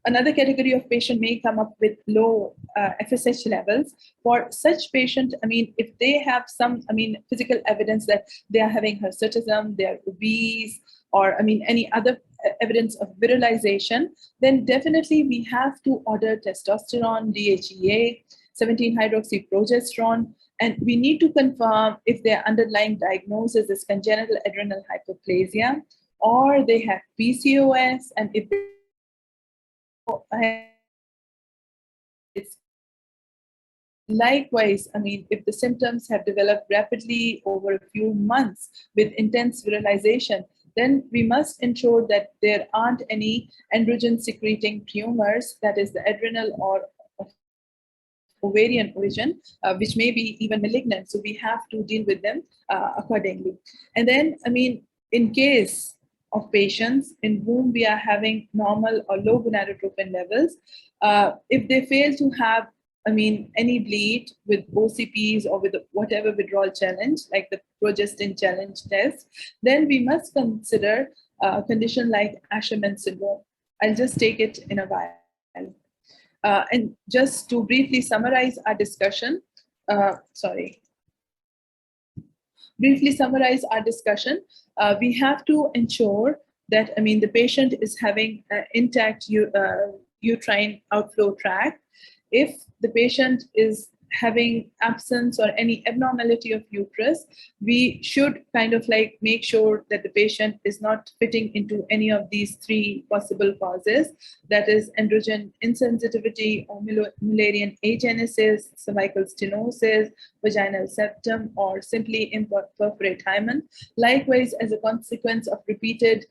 Another category of patient may come up with low FSH levels. For such patient, if they have some, physical evidence that they are having hirsutism, they are obese, or any other evidence of virilization, then definitely we have to order testosterone, DHEA, 17-hydroxyprogesterone, and we need to confirm if their underlying diagnosis is congenital adrenal hyperplasia, or they have PCOS, and if they likewise, if the symptoms have developed rapidly over a few months with intense virilization, then we must ensure that there aren't any androgen secreting tumors, that is the adrenal or ovarian origin, which may be even malignant. So we have to deal with them accordingly. And then, in case of patients in whom we are having normal or low gonadotropin levels, if they fail to have any bleed with OCPs or with whatever withdrawal challenge, like the progestin challenge test, then we must consider a condition like Asherman syndrome. I'll just take it in a while. And just to briefly summarize our discussion, we have to ensure that the patient is having intact uterine outflow tract. If the patient is having absence or any abnormality of uterus, we should make sure that the patient is not fitting into any of these three possible causes, that is androgen insensitivity or Mullerian agenesis, cervical stenosis, vaginal septum, or simply imperforate hymen. Likewise, as a consequence of repeated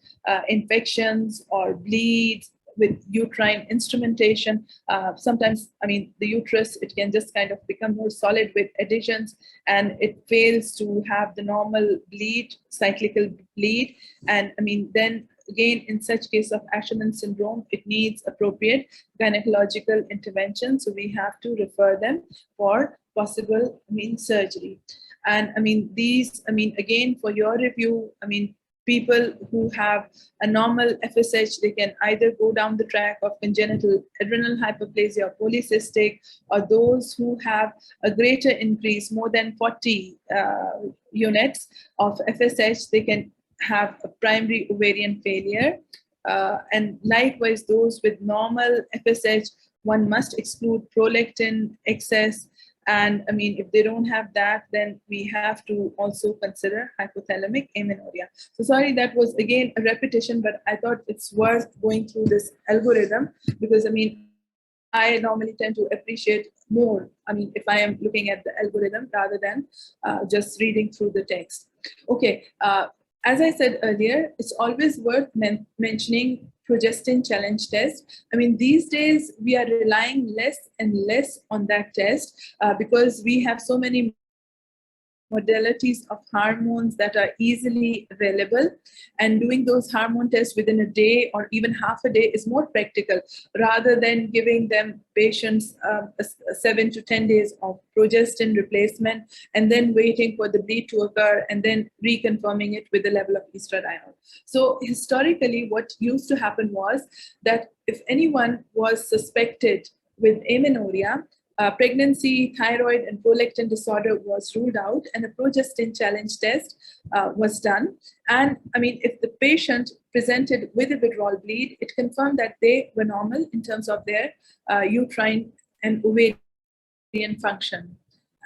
infections or bleeds with uterine instrumentation, sometimes the uterus, it can just become more solid with adhesions, and it fails to have the normal bleed, cyclical bleed, and then again in such case of Asherman syndrome, it needs appropriate gynecological intervention, so we have to refer them for possible surgery. And these again for your review, people who have a normal FSH, they can either go down the track of congenital adrenal hyperplasia or polycystic, or those who have a greater increase, more than 40 units of FSH, they can have a primary ovarian failure. And likewise, those with normal FSH, one must exclude prolactin excess. And if they don't have that, then we have to also consider hypothalamic amenorrhea. So sorry, that was again a repetition, but I thought it's worth going through this algorithm, because I normally tend to appreciate more, if I am looking at the algorithm rather than just reading through the text. Okay, as I said earlier, it's always worth mentioning progestin challenge test. These days we are relying less and less on that test because we have so many modalities of hormones that are easily available, and doing those hormone tests within a day or even half a day is more practical, rather than giving them patients 7 to 10 days of progestin replacement and then waiting for the bleed to occur and then reconfirming it with the level of estradiol. So historically, what used to happen was that if anyone was suspected with amenorrhea, pregnancy, thyroid, and prolactin disorder was ruled out, and a progestin challenge test was done. And I mean, if the patient presented with a withdrawal bleed, it confirmed that they were normal in terms of their uterine and ovarian function,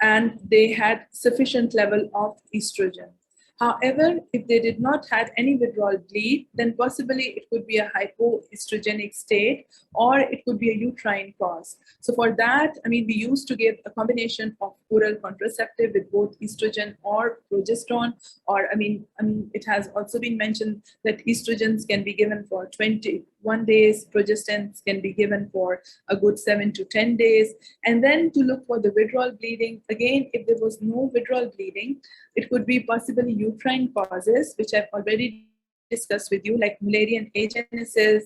and they had sufficient level of estrogen. However, if they did not have any withdrawal bleed, then possibly it could be a hypoestrogenic state, or it could be a uterine cause. So for that, I mean, we used to give a combination of oral contraceptive with both estrogen or progesterone, or I mean, it has also been mentioned that estrogens can be given for 21 days, progestins can be given for a good 7 to 10 days. And then to look for the withdrawal bleeding, again, if there was no withdrawal bleeding, it could be possibly uterine causes, which I've already discussed with you, like Mullerian agenesis,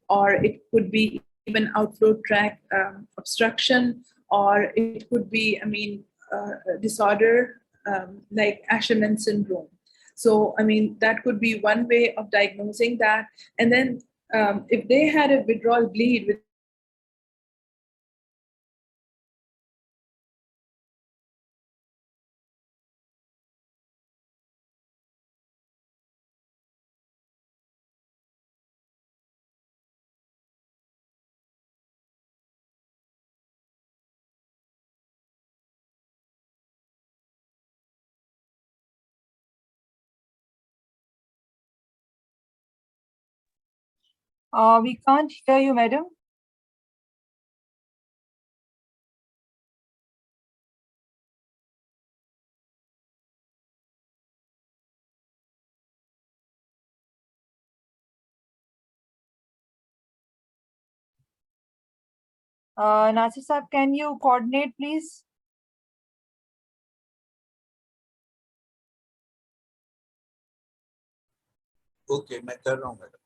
or it could be even outflow tract obstruction, or it could be, I mean, disorder like Asherman syndrome. So, I mean, that could be one way of diagnosing that. And then if they had a withdrawal bleed with We can't hear you, madam. Nasir Saab, can you coordinate, please? Okay, मैं कर रहा हूँ madam.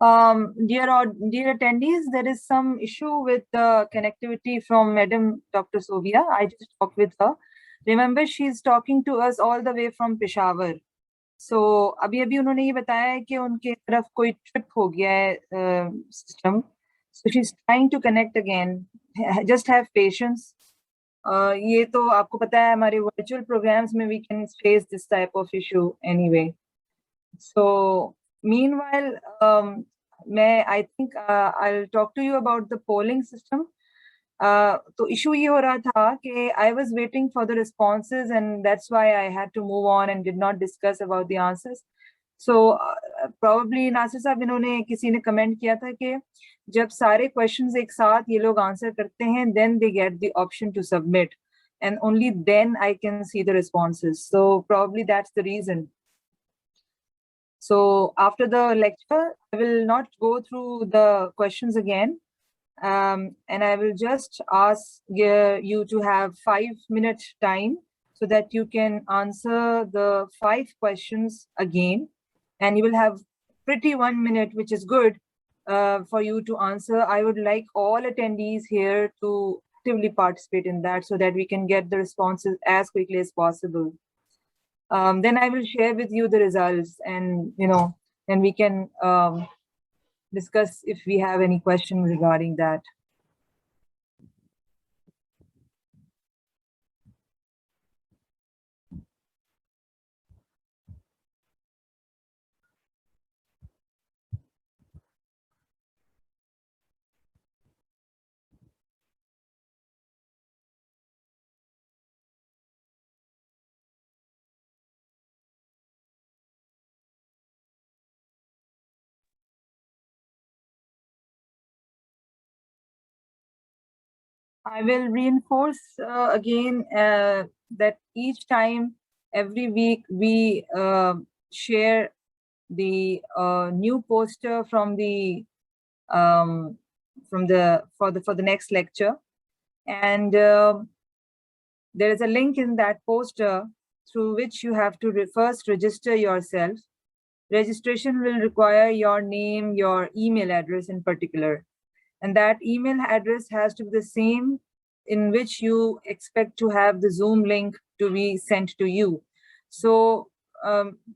Dear attendees, there is some issue with the connectivity from Madam Dr. Sobia. I just talked with her. Remember, she's talking to us all the way from Peshawar. So अभी उन्होंने ये बताया है कि उनके तरफ कोई ट्रिप हो गया है system. So she's trying to connect again. Just have patience. ये तो आपको पता है हमारे virtual programs में we can face this type of issue anyway. So meanwhile, I think I'll talk to you about the polling system. तो issue ये हो रहा था कि I was waiting for the responses, and that's why I had to move on and did not discuss about the answers. So probably Nasir साहब, इन्होंने किसी ने कमेंट किया था कि जब सारे questions एक साथ ये लोग आंसर करते हैं, then they get the option to submit, and only then I can see the responses. So probably that's the reason. So after the lecture, I will not go through the questions again, and I will just ask you to have 5-minute time so that you can answer the 5 questions again, and you will have pretty 1 minute, which is good for you to answer. I would like all attendees here to actively participate in that so that we can get the responses as quickly as possible. Then I will share with you the results, and then we can discuss if we have any questions regarding that. I will reinforce again that each time, every week, we share the new poster for the next lecture, and There is a link in that poster through which you have to first register yourself. Registration will require your name, your email address in particular. And that email address has to be the same in which you expect to have the Zoom link to be sent to you. So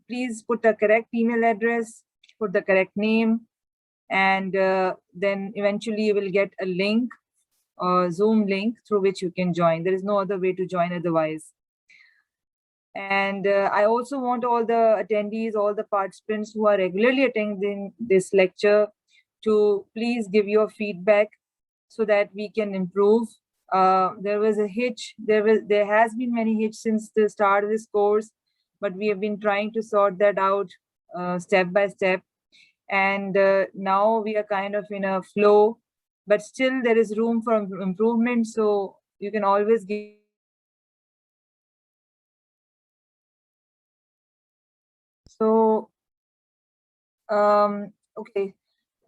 please put the correct email address, put the correct name, and then eventually you will get a link, Zoom link, through which you can join. There is no other way to join otherwise. And I also want all the attendees, all the participants who are regularly attending this lecture to please give your feedback so that we can improve. There was a hitch. There has been many hitches since the start of this course, but we have been trying to sort that out step by step. And now we are kind of in a flow, but still there is room for improvement. So you can always give. So, okay.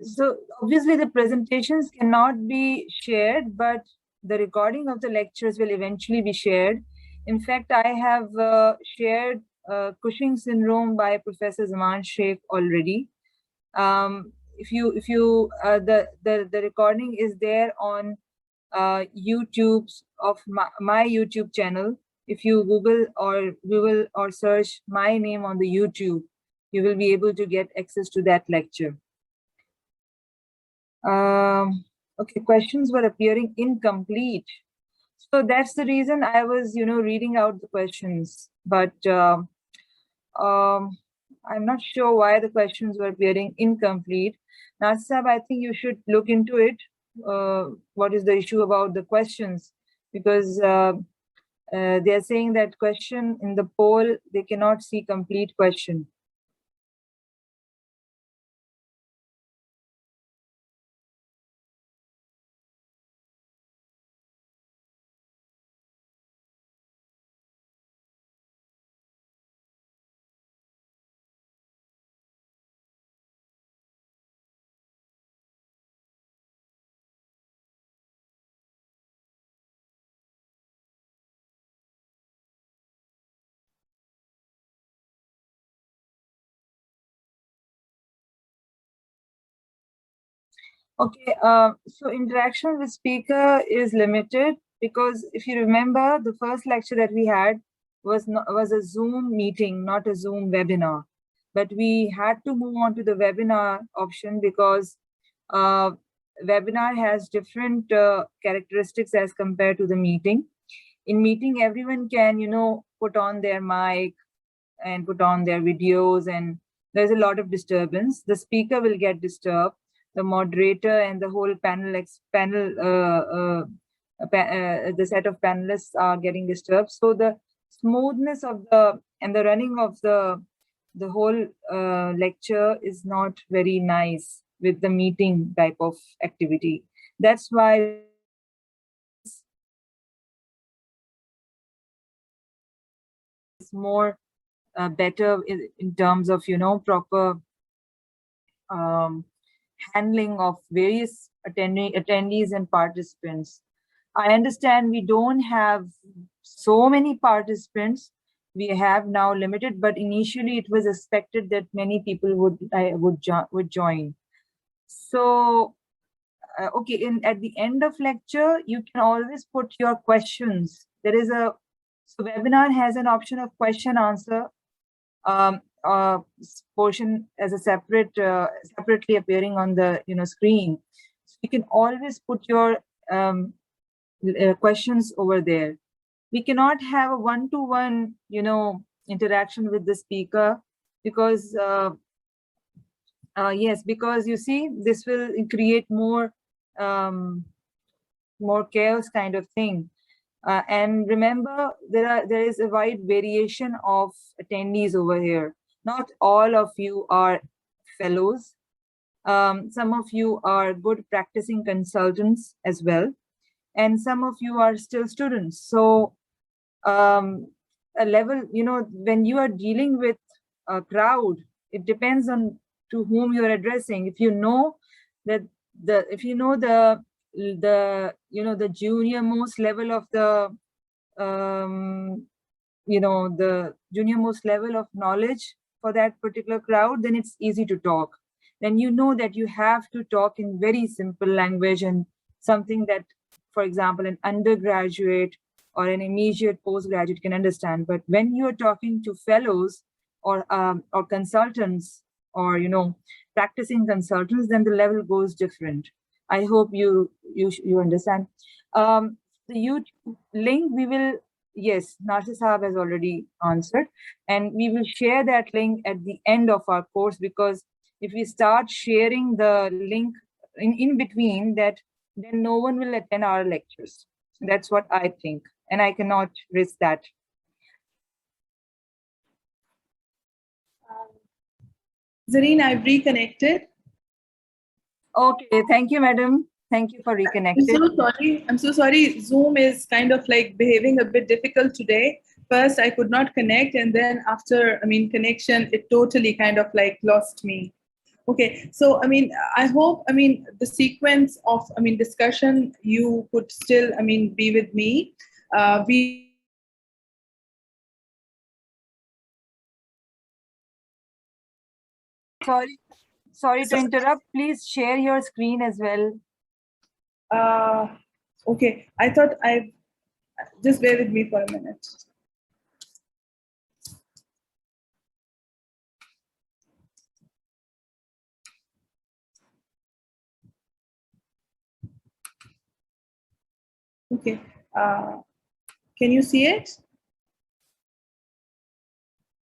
So obviously the presentations cannot be shared, but the recording of the lectures will eventually be shared. In fact, I have shared Cushing syndrome by Professor Zaman Sheikh already. The recording is there on YouTube of my YouTube channel. If you Google or search my name on the YouTube, you will be able to get access to that lecture. Okay, questions were appearing incomplete. So that's the reason I was, reading out the questions, but I'm not sure why the questions were appearing incomplete. Nasab, I think you should look into it. What is the issue about the questions? Because they are saying that question in the poll, they cannot see complete question. Okay, so interaction with speaker is limited because if you remember, the first lecture that we had was a Zoom meeting, not a Zoom webinar. But we had to move on to the webinar option because webinar has different characteristics as compared to the meeting. In meeting, everyone can, put on their mic and put on their videos, and there's a lot of disturbance. The speaker will get disturbed. The moderator and the whole the set of panelists are getting disturbed. So the smoothness of the running of the whole lecture is not very nice with the meeting type of activity. That's why it's more better in terms of, proper handling of various attendees and participants. I understand we don't have so many participants. We have now limited, but initially it was expected that many people would join. So, okay, at the end of lecture, you can always put your questions. So webinar has an option of question answer portion as a separately appearing on the screen. So you can always put your questions over there. We cannot have a one-to-one interaction with the speaker because yes, because you see, this will create more chaos kind of thing. And remember, there is a wide variation of attendees over here. Not all of you are fellows. Some of you are good practicing consultants as well. And some of you are still students. So a level, when you are dealing with a crowd, it depends on to whom you're addressing. If you know that the junior most level of the the junior most level of knowledge for that particular crowd, then it's easy to talk. Then you know that you have to talk in very simple language and something that, for example, an undergraduate or an immediate postgraduate can understand. But when you're talking to fellows or consultants or practicing consultants, then the level goes different. I hope you understand. The YouTube link we will, yes, Narcis Saab has already answered, and we will share that link at the end of our course, because if we start sharing the link in between that, then no one will attend our lectures. That's what I think, and I cannot risk that. Zareen, I've reconnected. Okay, thank you, madam. Thank you for reconnecting. I'm so sorry. Zoom is kind of like behaving a bit difficult today. First, I could not connect, and then after, connection, it totally kind of like lost me. Okay, so I hope the sequence of discussion you could still be with me. Sorry to interrupt. Please share your screen as well. Okay, I thought just bear with me for a minute. Okay, can you see it?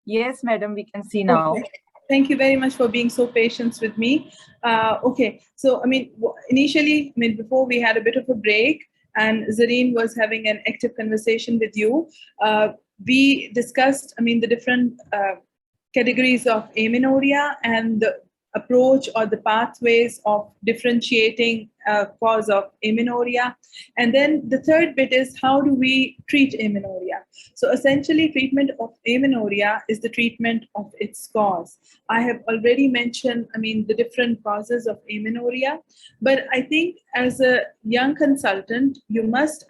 Yes, madam, we can see now. Okay. Thank you very much for being so patient with me. Okay, so initially, before we had a bit of a break, and Zareen was having an active conversation with you. We discussed, the different categories of amenorrhea and the approach or the pathways of differentiating cause of amenorrhea. And then the third bit is, how do we treat amenorrhea? So essentially, treatment of amenorrhea is the treatment of its cause. I have already mentioned, the different causes of amenorrhea, but I think as a young consultant, you must,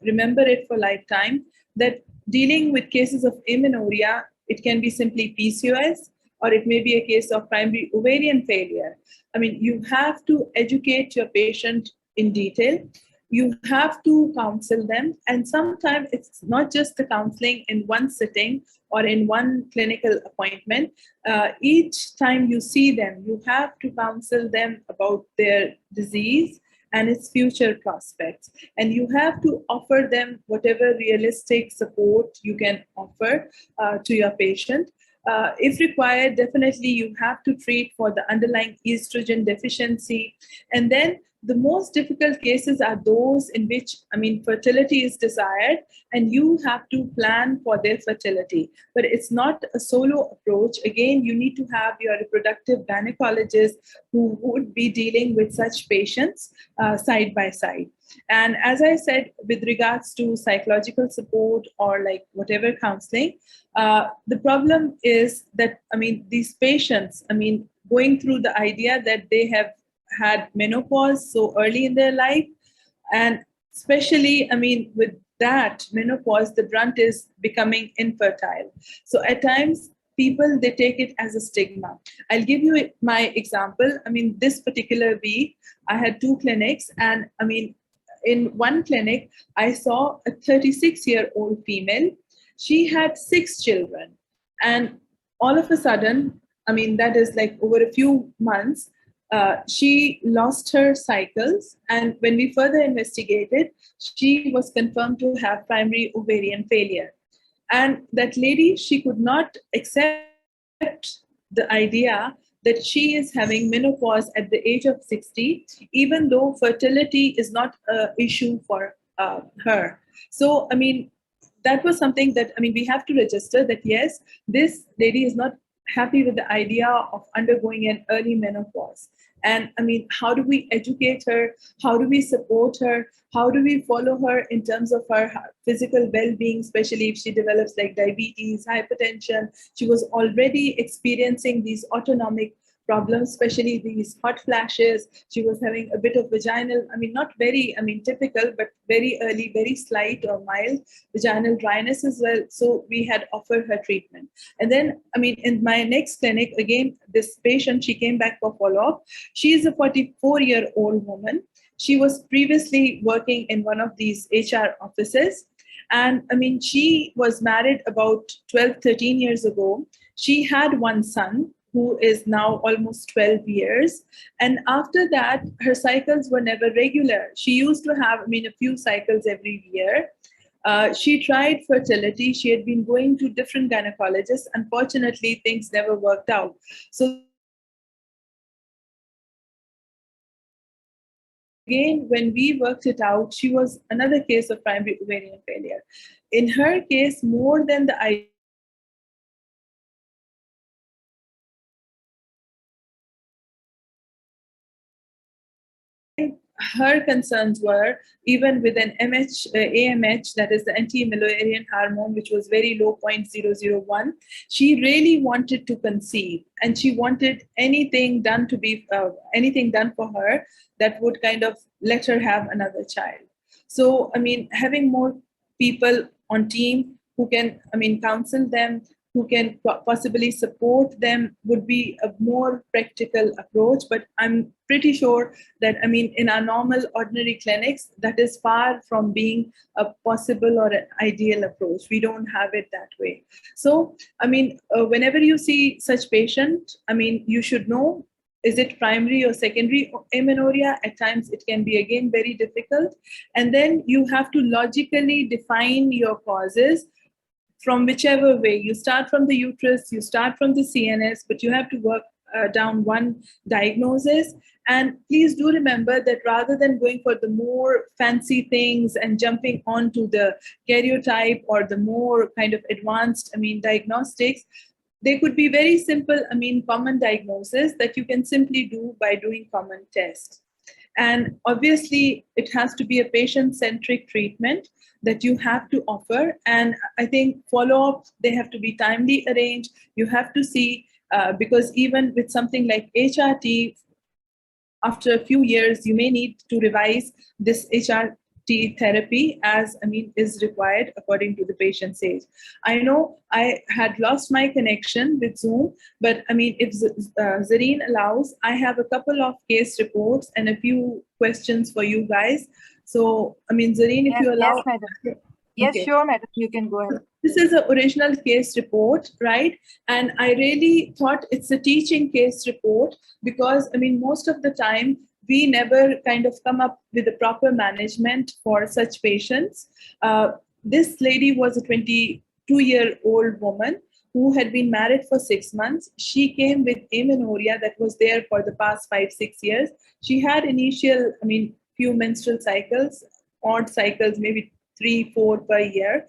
remember it for lifetime, that dealing with cases of amenorrhea, it can be simply PCOS, or it may be a case of primary ovarian failure. You have to educate your patient in detail. You have to counsel them. And sometimes it's not just the counseling in one sitting or in one clinical appointment. Each time you see them, you have to counsel them about their disease and its future prospects. And you have to offer them whatever realistic support you can offer to your patient. If required, definitely you have to treat for the underlying estrogen deficiency. And then the most difficult cases are those in which, fertility is desired and you have to plan for their fertility. But it's not a solo approach. Again, you need to have your reproductive gynecologist who would be dealing with such patients side by side. And as I said, with regards to psychological support or like whatever counseling, the problem is that, these patients, going through the idea that they have had menopause so early in their life, and especially, with that menopause, the brunt is becoming infertile. So at times, people, they take it as a stigma. I'll give you my example. This particular week, I had 2 clinics, and in one clinic, I saw a 36-year-old female. She had 6 children. And all of a sudden, that is like over a few months, she lost her cycles. And when we further investigated, she was confirmed to have primary ovarian failure. And that lady, she could not accept the idea that she is having menopause at the age of 60, even though fertility is not an issue for her. So, that was something that, we have to register that, yes, this lady is not happy with the idea of undergoing an early menopause. And how do we educate her? How do we support her? How do we follow her in terms of her physical well-being, especially if she develops like diabetes, hypertension? She was already experiencing these autonomic problems, especially these hot flashes. She was having a bit of vaginal, not very, typical, but very early, very slight or mild vaginal dryness as well. So we had offered her treatment. And then, in my next clinic, again, this patient, she came back for follow-up. She is a 44-year-old woman. She was previously working in one of these HR offices. And she was married about 12, 13 years ago. She had one son who is now almost 12 years. And after that, her cycles were never regular. She used to have, a few cycles every year. She tried fertility. She had been going to different gynecologists. Unfortunately, things never worked out. So again, when we worked it out, she was another case of primary ovarian failure. In her case, more than the her concerns were, even with an AMH, that is the anti-Müllerian hormone, which was very low, 0.001, she really wanted to conceive, and she wanted anything done for her that would kind of let her have another child. So, having more people on team who can, counsel them, who can possibly support them would be a more practical approach. But I'm pretty sure that, in our normal ordinary clinics, that is far from being a possible or an ideal approach. We don't have it that way. So, whenever you see such patient, you should know, is it primary or secondary amenorrhea? At times it can be, again, very difficult. And then you have to logically define your causes from whichever way. You start from the uterus, you start from the CNS, but you have to work down one diagnosis. And please do remember that rather than going for the more fancy things and jumping onto the karyotype or the more kind of advanced, diagnostics, they could be very simple, common diagnosis that you can simply do by doing common tests. And obviously, it has to be a patient-centric treatment that you have to offer. And I think follow-ups, they have to be timely arranged. You have to see, because even with something like HRT, after a few years, you may need to revise this HRT therapy as, is required according to the patient's age. I know I had lost my connection with Zoom, but if Zareen allows, I have a couple of case reports and a few questions for you guys. So, Zareen, if you allow. Yes, madam. Yes, okay. Sure, madam. You can go ahead. This is an original case report, right? And I really thought it's a teaching case report because, most of the time, we never kind of come up with a proper management for such patients. This lady was a 22-year-old woman who had been married for 6 months. She came with amenorrhea that was there for the past 5-6 years. She had initial, few menstrual cycles, odd cycles, maybe 3-4 per year,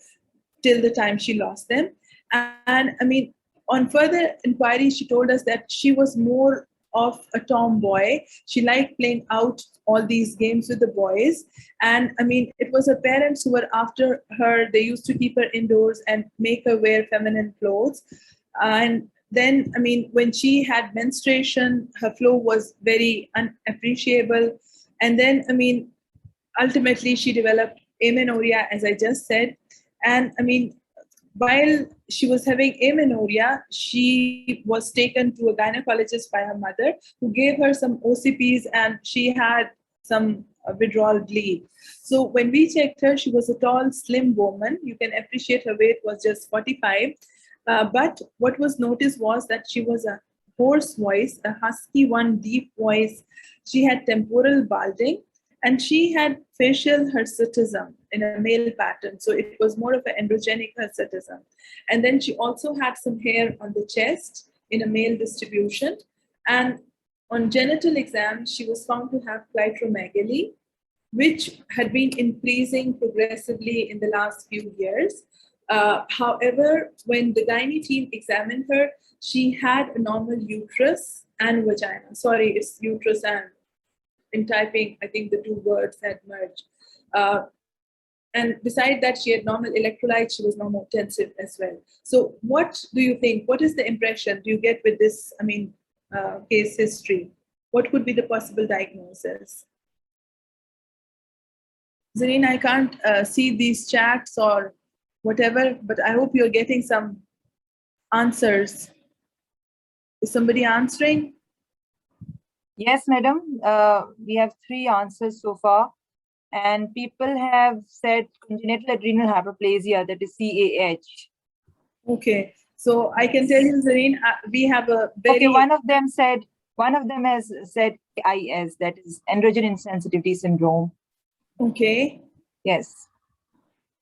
till the time she lost them. And on further inquiry, she told us that she was more of a tomboy. She liked playing out all these games with the boys. And it was her parents who were after her. They used to keep her indoors and make her wear feminine clothes. And then, when she had menstruation, her flow was very unappreciable. And then, ultimately, she developed amenorrhea, as I just said. And while she was having amenorrhea, she was taken to a gynecologist by her mother, who gave her some OCPs, and she had some withdrawal bleed. So when we checked her, she was a tall, slim woman. You can appreciate her weight was just 45. But what was noticed was that she was a hoarse voice, a husky one, deep voice. She had temporal balding, and she had facial hirsutism in a male pattern. So it was more of an androgenic hirsutism. And then she also had some hair on the chest in a male distribution. And on genital exam, she was found to have clitomegaly, which had been increasing progressively in the last few years. However, when the gynae team examined her, she had a normal uterus and vagina. Sorry, it's uterus and, in typing, I think the two words had merged. And beside that, she had normal electrolytes. She was normotensive as well. So what do you think? What is the impression do you get with this, case history? What could be the possible diagnosis? Zareen, I can't see these chats or whatever, but I hope you're getting some answers. Is somebody answering? Yes, madam. We have 3 answers so far. And people have said congenital adrenal hyperplasia, that is CAH. Okay, so I can tell you, Zareen, we have a very... Okay, one of them has said IS, that is androgen insensitivity syndrome. Okay. Yes.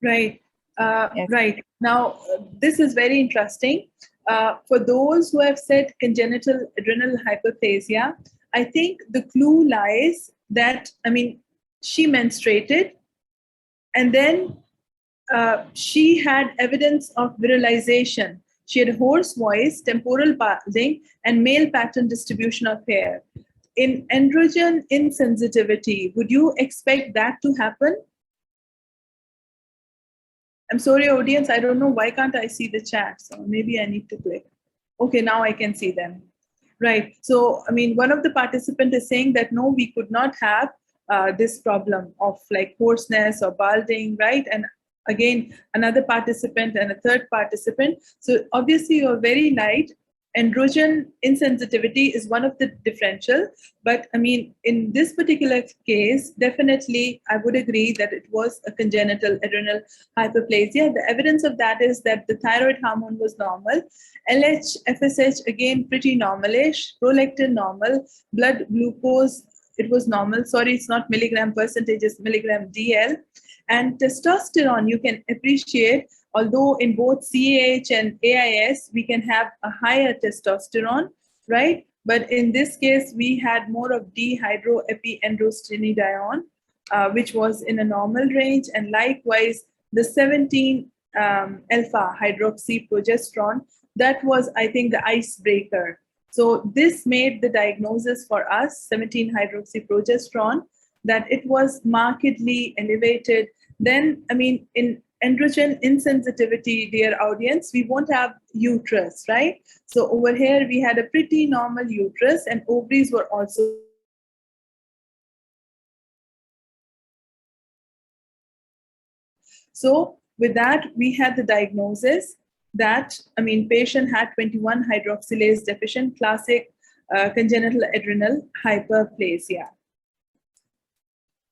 Right. Yes. Right. Now, this is very interesting. For those who have said congenital adrenal hyperplasia, I think the clue lies that, I mean, she menstruated and then she had evidence of virilization. She had hoarse voice, temporal balding, and male pattern distribution of hair. In androgen insensitivity, would you expect that to happen? I'm sorry, audience, I don't know, why can't I see the chat? So maybe I need to click. Okay, now I can see them. Right, so, I mean, one of the participants is saying that no, we could not have this problem of like hoarseness or balding, right? And again, another participant and a third participant. So obviously you're very right. Androgen insensitivity is one of the differential, but I mean, in this particular case, definitely I would agree that it was a congenital adrenal hyperplasia. The evidence of that is that the thyroid hormone was normal, LH, FSH again pretty normalish, prolactin normal, blood glucose, it was normal. Sorry, it's not milligram percentage, it's milligram DL. And testosterone, you can appreciate, although in both CAH and AIS, we can have a higher testosterone, right? But in this case, we had more of dehydroepiandrosterone, which was in a normal range. And likewise, the 17 alpha hydroxyprogesterone, that was, I think, the icebreaker. So this made the diagnosis for us, 17 hydroxyprogesterone, that it was markedly elevated. Then, I mean, in androgen insensitivity, dear audience, we won't have uterus, right? So over here, we had a pretty normal uterus and ovaries were also. So with that, we had the diagnosis that, I mean, patient had 21 hydroxylase deficient classic congenital adrenal hyperplasia.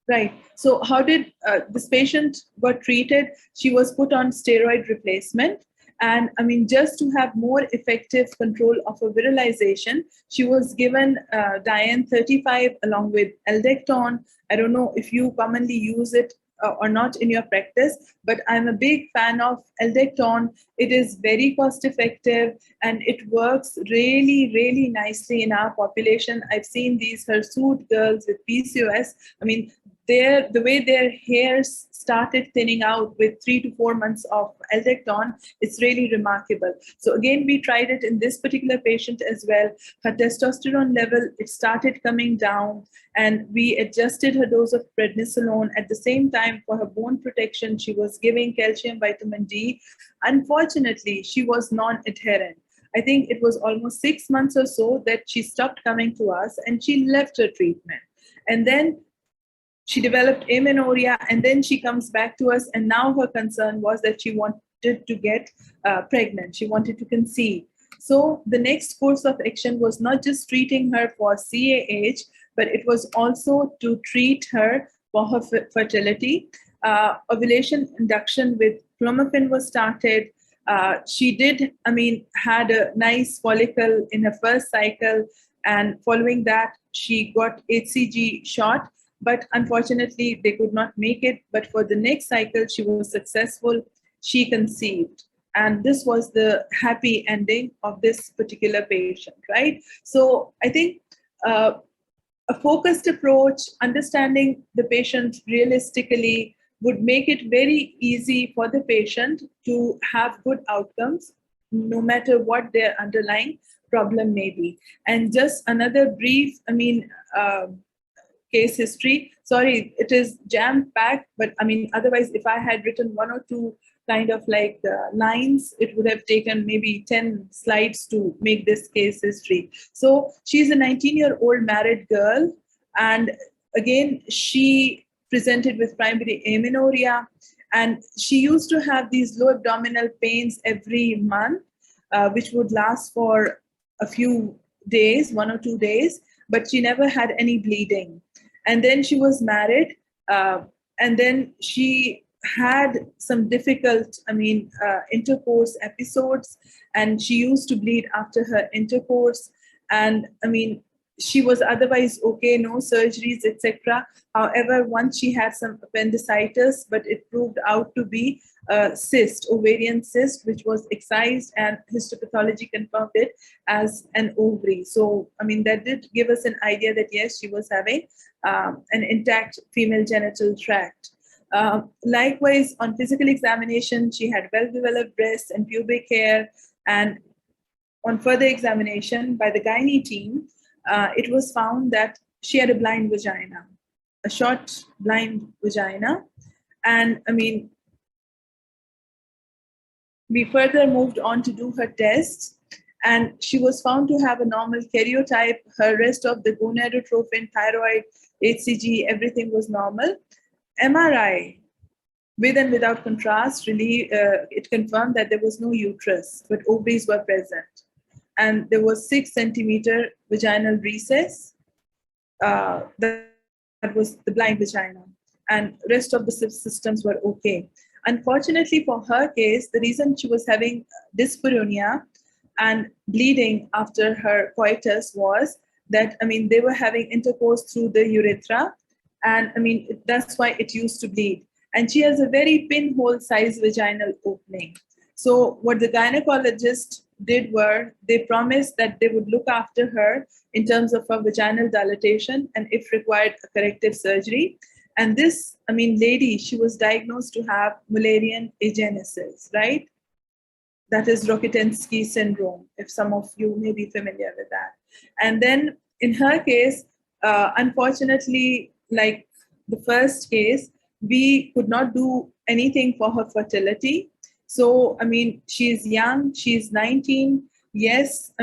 Right. So how did this patient got treated? She was put on steroid replacement. And I mean, just to have more effective control of her virilization, she was given Diane 35 along with Aldectone. I don't know if you commonly use it or not in your practice, but I'm a big fan of Aldectone. It is very cost effective and it works really, really nicely in our population. I've seen these hirsute girls with PCOS. I mean, the way their hairs started thinning out with 3 to 4 months of Aldectone, it's really remarkable. So again, we tried it in this particular patient as well. Her testosterone level, it started coming down and we adjusted her dose of prednisolone. At the same time, for her bone protection, she was giving calcium, vitamin D. Unfortunately, she was non-adherent. I think it was almost 6 months or so that she stopped coming to us and she left her treatment. And then she developed amenorrhea and then she comes back to us and now her concern was that she wanted to get pregnant. She wanted to conceive. So the next course of action was not just treating her for CAH, but it was also to treat her for her fertility. Ovulation induction with clomiphene was started. She did, I mean, had a nice follicle in her first cycle and following that, she got HCG shot. But unfortunately, they could not make it. But for the next cycle, she was successful. She conceived. And this was the happy ending of this particular patient, right? So I think a focused approach, understanding the patient realistically would make it very easy for the patient to have good outcomes, no matter what their underlying problem may be. And just another brief, I mean, case history. Sorry, it is jam-packed, but I mean, otherwise, if I had written 1 or 2 kind of like lines, it would have taken maybe 10 slides to make this case history. So she's a 19-year-old married girl, and again, she presented with primary amenorrhea, and she used to have these low abdominal pains every month, which would last for a few days, 1 or 2 days, but she never had any bleeding. And then she was married, and then she had some difficult, intercourse episodes, and she used to bleed after her intercourse. And she was otherwise okay, no surgeries, etc. However, once she had some appendicitis, but it proved out to be a cyst, ovarian cyst, which was excised, and histopathology confirmed it as an ovary. So, that did give us an idea that yes, she was having an intact female genital tract. Likewise, on physical examination, she had well-developed breasts and pubic hair, and on further examination by the gynae team, it was found that she had a blind vagina, a short blind vagina. And we further moved on to do her tests, and she was found to have a normal karyotype. Her rest of the gonadotrophin, thyroid, HCG, everything was normal. MRI, with and without contrast, really, it confirmed that there was no uterus, but ovaries were present. And there was 6 centimeter vaginal recess. That was the blind vagina. And rest of the systems were okay. Unfortunately for her case, the reason she was having dyspareunia and bleeding after her coitus was that, they were having intercourse through the urethra. And that's why it used to bleed. And she has a very pinhole size vaginal opening. So what the gynecologist did were, they promised that they would look after her in terms of her vaginal dilatation and if required, a corrective surgery. And this, lady, she was diagnosed to have Mullerian agenesis, right? That is Rokitansky syndrome, if some of you may be familiar with that. And then in her case, unfortunately, like the first case, we could not do anything for her fertility. So, she's young, she's 19. Yes,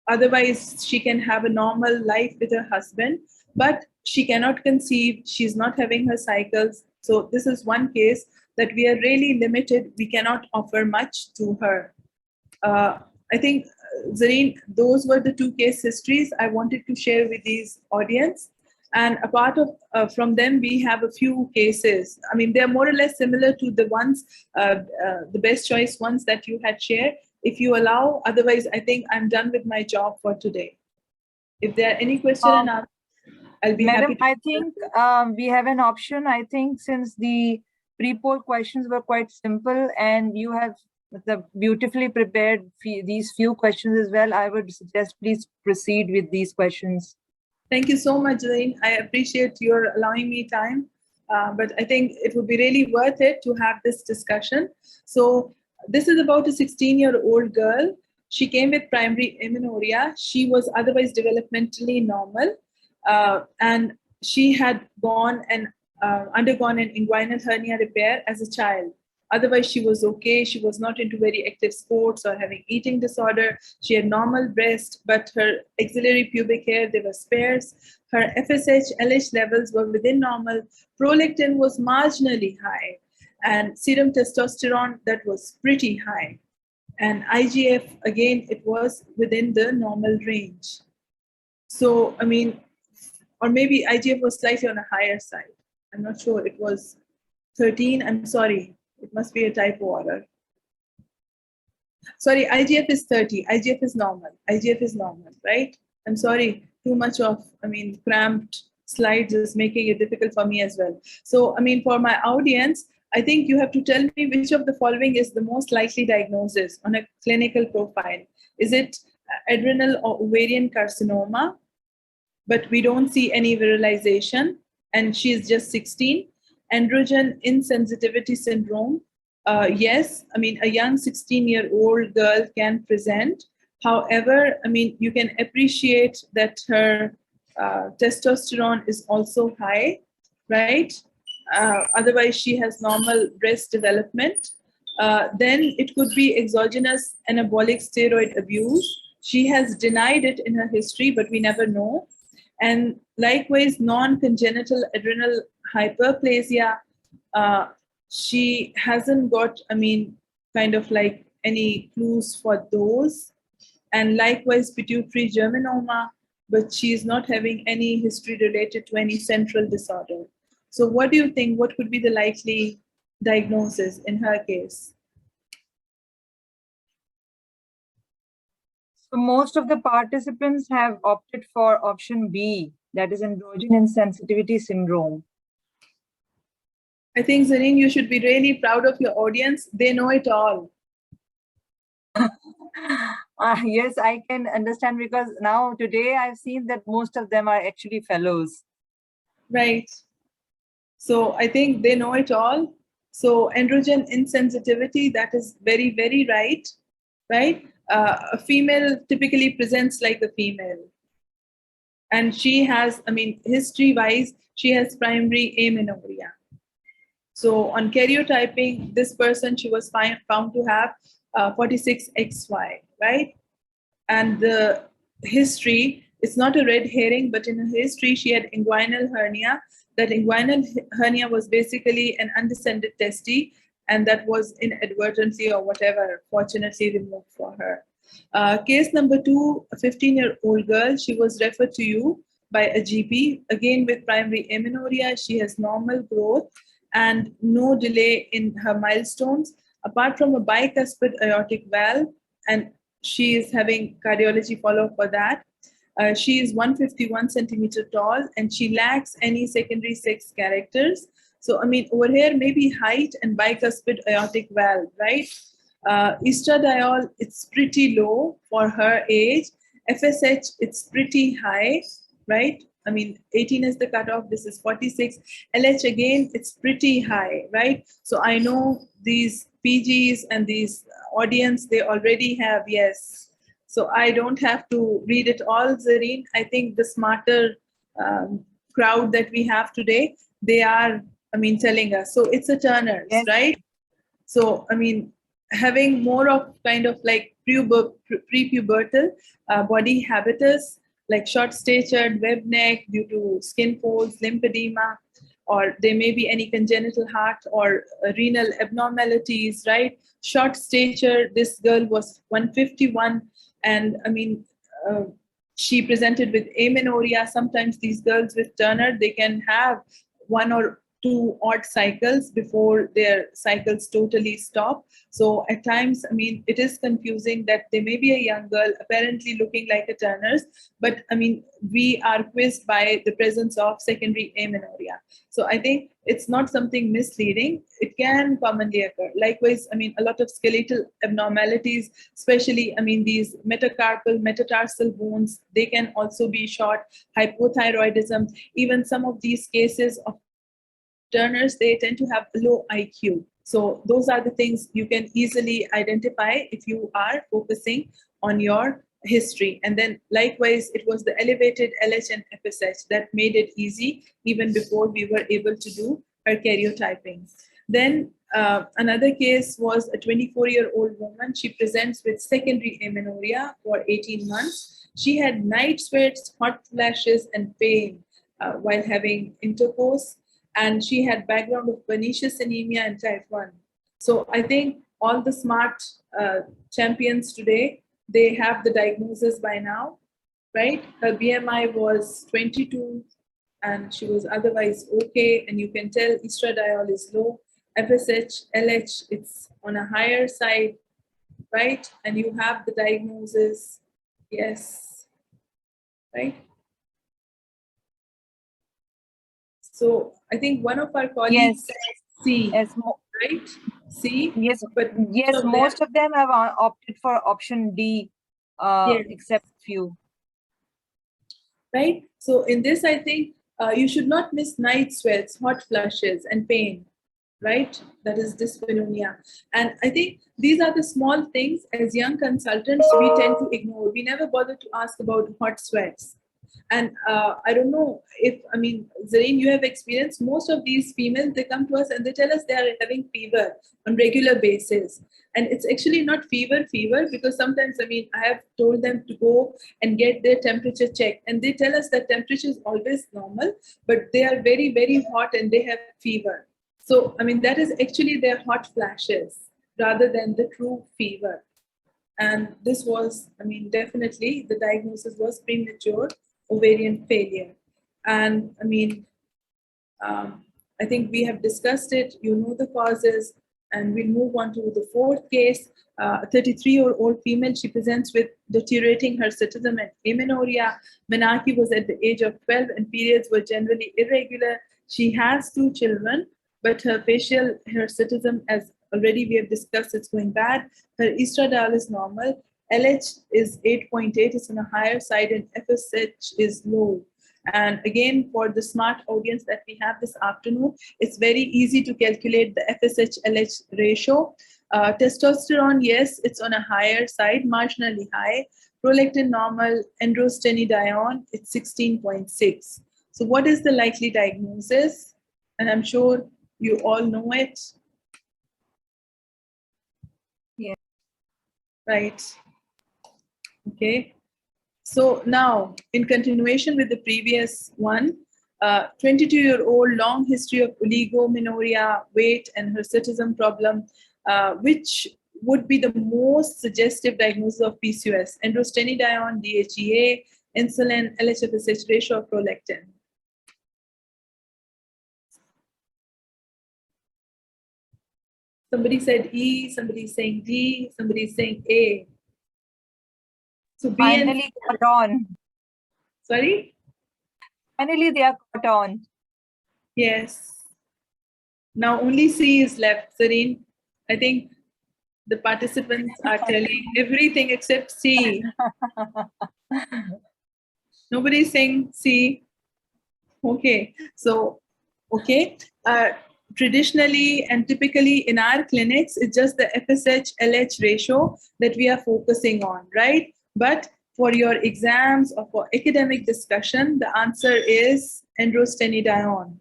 otherwise she can have a normal life with her husband, but she cannot conceive, she's not having her cycles. So this is one case that we are really limited. We cannot offer much to her. I think, Zareen, those were the 2 case histories I wanted to share with these audience. And apart of from them, we have a few cases. They're more or less similar to the ones, the best choice ones that you had shared. If you allow, otherwise, I think I'm done with my job for today. If there are any questions, I'll be Madam, happy to. I think we have an option. I think since the pre-poll questions were quite simple and you have beautifully prepared these few questions as well, I would suggest please proceed with these questions. Thank you so much, Zain. I appreciate your allowing me time, but I think it would be really worth it to have this discussion. So this is about a 16-year-old girl. She came with primary amenorrhea. She was otherwise developmentally normal, and she had gone and undergone an inguinal hernia repair as a child. Otherwise, she was okay. She was not into very active sports or having eating disorder. She had normal breast, but her axillary pubic hair, they were sparse. Her FSH, LH levels were within normal. Prolactin was marginally high. And serum testosterone, that was pretty high. And IGF, again, it was within the normal range. So, or maybe IGF was slightly on a higher side. I'm not sure. It was 13. I'm sorry. It must be a typo error. Sorry, IGF is 30. IGF is normal. IGF is normal, right? I'm sorry. Too much of, cramped slides is making it difficult for me as well. So, for my audience, I think you have to tell me which of the following is the most likely diagnosis on a clinical profile. Is it adrenal or ovarian carcinoma? But we don't see any virilization, and she is just 16. Androgen insensitivity syndrome. Yes, a young 16-year-old girl can present. However, you can appreciate that her testosterone is also high, right? Otherwise, she has normal breast development. Then it could be exogenous anabolic steroid abuse. She has denied it in her history, but we never know. And likewise, non-congenital adrenal hyperplasia. She hasn't got, I mean, kind of like any clues for those. And likewise, pituitary germinoma, but she is not having any history related to any central disorder. So what do you think? What could be the likely diagnosis in her case? So most of the participants have opted for option B, that is androgen insensitivity syndrome. I think, Zareen, you should be really proud of your audience. They know it all. Yes, I can understand, because now today I've seen that most of them are actually fellows. Right. So I think they know it all. So androgen insensitivity, that is very, very right, right? A female typically presents like a female. And she has, I mean, history-wise, she has primary amenorrhea. So on karyotyping, this person, she was found to have 46XY, right? And the history, it's not a red herring, but in her history, she had inguinal hernia. That inguinal hernia was basically an undescended testy, and that was inadvertently or whatever, fortunately removed for her. Case number 2, a 15-year-old girl, she was referred to you by a GP, again with primary amenorrhea. She has normal growth and no delay in her milestones, apart from a bicuspid aortic valve, and she is having cardiology follow-up for that. She is 151 centimeter tall and she lacks any secondary sex characters. So, I mean, over here, maybe height and bicuspid aortic valve, right? Estradiol, it's pretty low for her age. FSH, it's pretty high, right? I mean, 18 is the cutoff, this is 46. LH, again, it's pretty high, right? So I know these PGs and these audience, they already have, yes. So I don't have to read it all, Zareen. I think the smarter crowd that we have today, they are, I mean, telling us. So it's a Turner's, Yes. right? So, I mean, having more of kind of like prepubertal body habitus, like short statured, web neck due to skin folds, lymphedema, or there may be any congenital heart or renal abnormalities, right? Short stature, this girl was 151, and I mean, she presented with amenorrhea. Sometimes these girls with Turner, they can have 1 or 2 odd cycles before their cycles totally stop. So at times, I mean, it is confusing that there may be a young girl apparently looking like a Turner's, but I mean, we are quizzed by the presence of secondary amenorrhea. So I think it's not something misleading. It can commonly occur. Likewise, I mean, a lot of skeletal abnormalities, especially, I mean, these metacarpal, metatarsal bones, they can also be short. Hypothyroidism, even some of these cases of Turners, they tend to have low IQ. So those are the things you can easily identify if you are focusing on your history. And then likewise, it was the elevated LH and FSH that made it easy even before we were able to do her karyotyping. Then another case was a 24-year-old woman. She presents with secondary amenorrhea for 18 months. She had night sweats, hot flashes, and pain while having intercourse. And she had background of pernicious anemia and type 1. So I think all the smart champions today, they have the diagnosis by now, right? Her BMI was 22 and she was otherwise okay. And you can tell estradiol is low. FSH, LH, it's on a higher side, right? And you have the diagnosis, yes, right? So I think one of our colleagues said C, Yes, right? C. yes, but yes. Most of them have opted for option D, yes, except few. right. So in this, I think you should not miss night sweats, hot flushes, and pain, right? That is dyspareunia. And I think these are the small things as young consultants we tend to ignore. We never bother to ask about hot sweats. And I don't know if, I mean, Zareen, you have experienced most of these females, they come to us and they tell us they are having fever on regular basis. And it's actually not fever, because sometimes, I mean, I have told them to go and get their temperature checked. And they tell us that temperature is always normal, but they are very, very hot and they have fever. So, I mean, that is actually their hot flashes rather than the true fever. And this was, I mean, definitely the diagnosis was premature ovarian failure. And I mean, I think we have discussed it, you know the causes, and we'll move on to the fourth case. A 33-year-old female, she presents with deteriorating hirsutism and amenorrhea. Menarche was at the age of 12 and periods were generally irregular. She has 2 children, but her facial hirsutism, as already we have discussed, it's going bad. Her estradiol is normal. LH is 8.8, it's on a higher side, and FSH is low. And again, for the smart audience that we have this afternoon, it's very easy to calculate the FSH-LH ratio. Testosterone, yes, it's on a higher side, marginally high. Prolactin normal, androstenedione, it's 16.6. So what is the likely diagnosis? And I'm sure you all know it. Yeah. Right. Okay. So now, in continuation with the previous one, 22-year-old, long history of oligomenorrhea, weight, and hirsutism problem, which would be the most suggestive diagnosis of PCOS: androstenedione, DHEA, insulin, LH-FSH ratio, prolactin. Somebody said E, somebody saying D, somebody saying A. So B Finally caught on. Sorry? Finally, they are caught on. Yes. Now only C is left, Zareen. I think the participants are telling everything except C. Nobody's saying C. Okay. So, okay. Traditionally and typically in our clinics, it's just the FSH-LH ratio that we are focusing on, right? But for your exams or for academic discussion, the answer is androstenedione,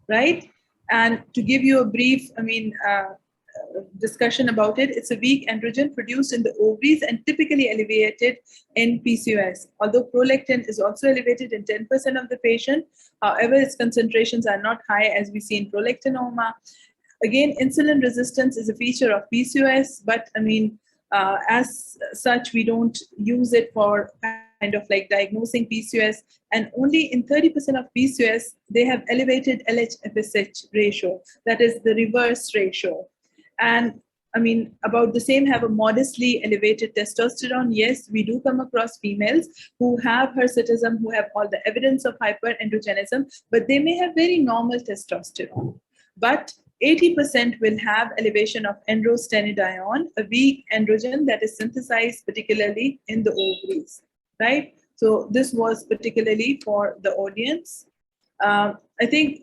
right? And to give you a brief, discussion about it, it's a weak androgen produced in the ovaries and typically elevated in PCOS. Although prolactin is also elevated in 10% of the patient, however, its concentrations are not high as we see in prolactinoma. Again, insulin resistance is a feature of PCOS, but as such, we don't use it for kind of like diagnosing PCOS. And only in 30% of PCOS, they have elevated LH-FSH ratio, that is the reverse ratio. And about the same, have a modestly elevated testosterone. Yes, we do come across females who have hirsutism, who have all the evidence of hyperandrogenism, but they may have very normal testosterone. But 80% will have elevation of androstenedione, a weak androgen that is synthesized particularly in the ovaries, right? So this was particularly for the audience. I think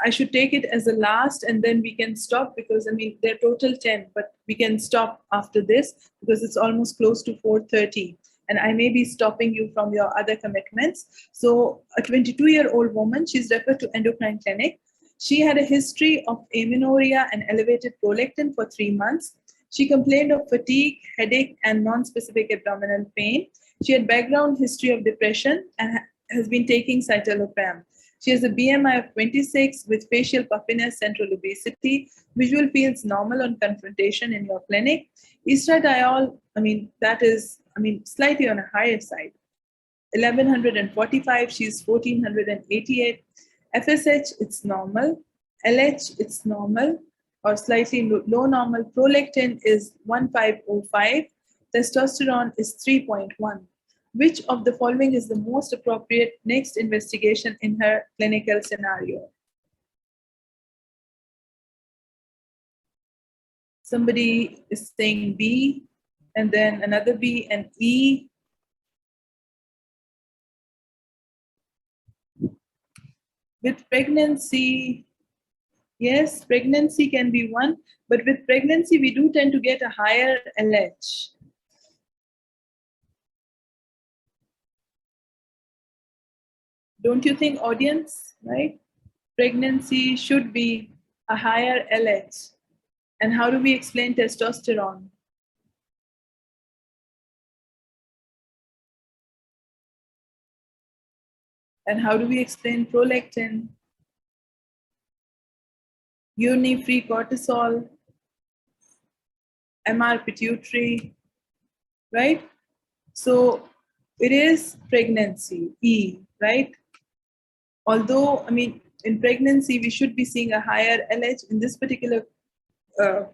I should take it as a last and then we can stop because they're total 10, but we can stop after this because it's almost close to 4:30 and I may be stopping you from your other commitments. So a 22-year-old woman, she's referred to endocrine clinic. She had a history of amenorrhea and elevated prolactin for 3 months. She complained of fatigue, headache, and non-specific abdominal pain. She had background history of depression and has been taking citalopram. She has a BMI of 26 with facial puffiness, central obesity, visual fields normal on confrontation in your clinic. Estradiol, that is, slightly on a higher side. 1145, she's 1488. FSH, it's normal. LH, it's normal or slightly low normal. Prolactin is 1505. Testosterone is 3.1. Which of the following is the most appropriate next investigation in her clinical scenario? Somebody is saying B, and then another B and E. With pregnancy, yes, pregnancy can be one, but with pregnancy, we do tend to get a higher LH. Don't you think, audience, right? Pregnancy should be a higher LH. And how do we explain testosterone? And how do we explain prolactin, urinary-free cortisol, MR pituitary, right? So it is pregnancy, E, right? Although, I mean, in pregnancy, we should be seeing a higher LH. In this particular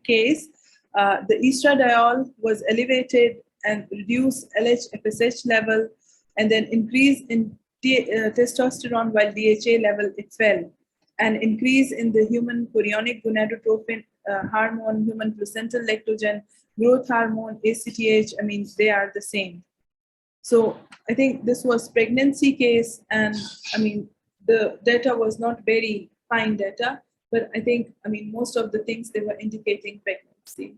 case, the estradiol was elevated and reduced LH FSH level, and then increase in testosterone while DHA level it fell, and increase in the human chorionic gonadotropin hormone, human placental lactogen, growth hormone, ACTH. I mean, they are the same. So I think this was pregnancy case, and I mean, the data was not very fine data, but I think, I mean, most of the things they were indicating pregnancy.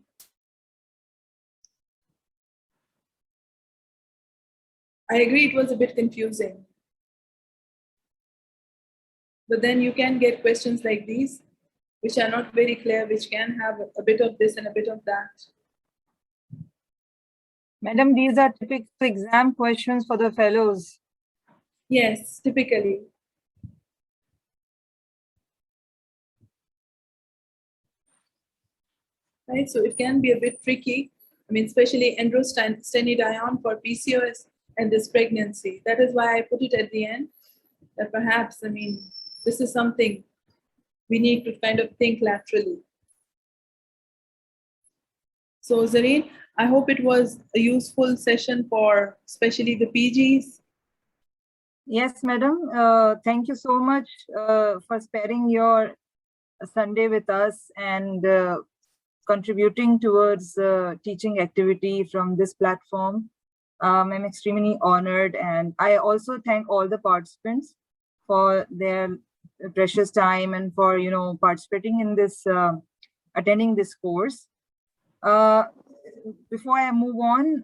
I agree it was a bit confusing. But then you can get questions like these, which are not very clear, which can have a bit of this and a bit of that. Madam, these are typical exam questions for the fellows. Yes, typically. Right, so it can be a bit tricky. I mean, especially androstenedione for PCOS and this pregnancy. That is why I put it at the end, that perhaps, I mean, this is something we need to kind of think laterally. So Zareen, I hope it was a useful session for especially the PGs. Yes, madam. Thank you so much for sparing your Sunday with us and contributing towards teaching activity from this platform. I'm extremely honored, and I also thank all the participants for their precious time and for participating in this, attending this course. Before I move on,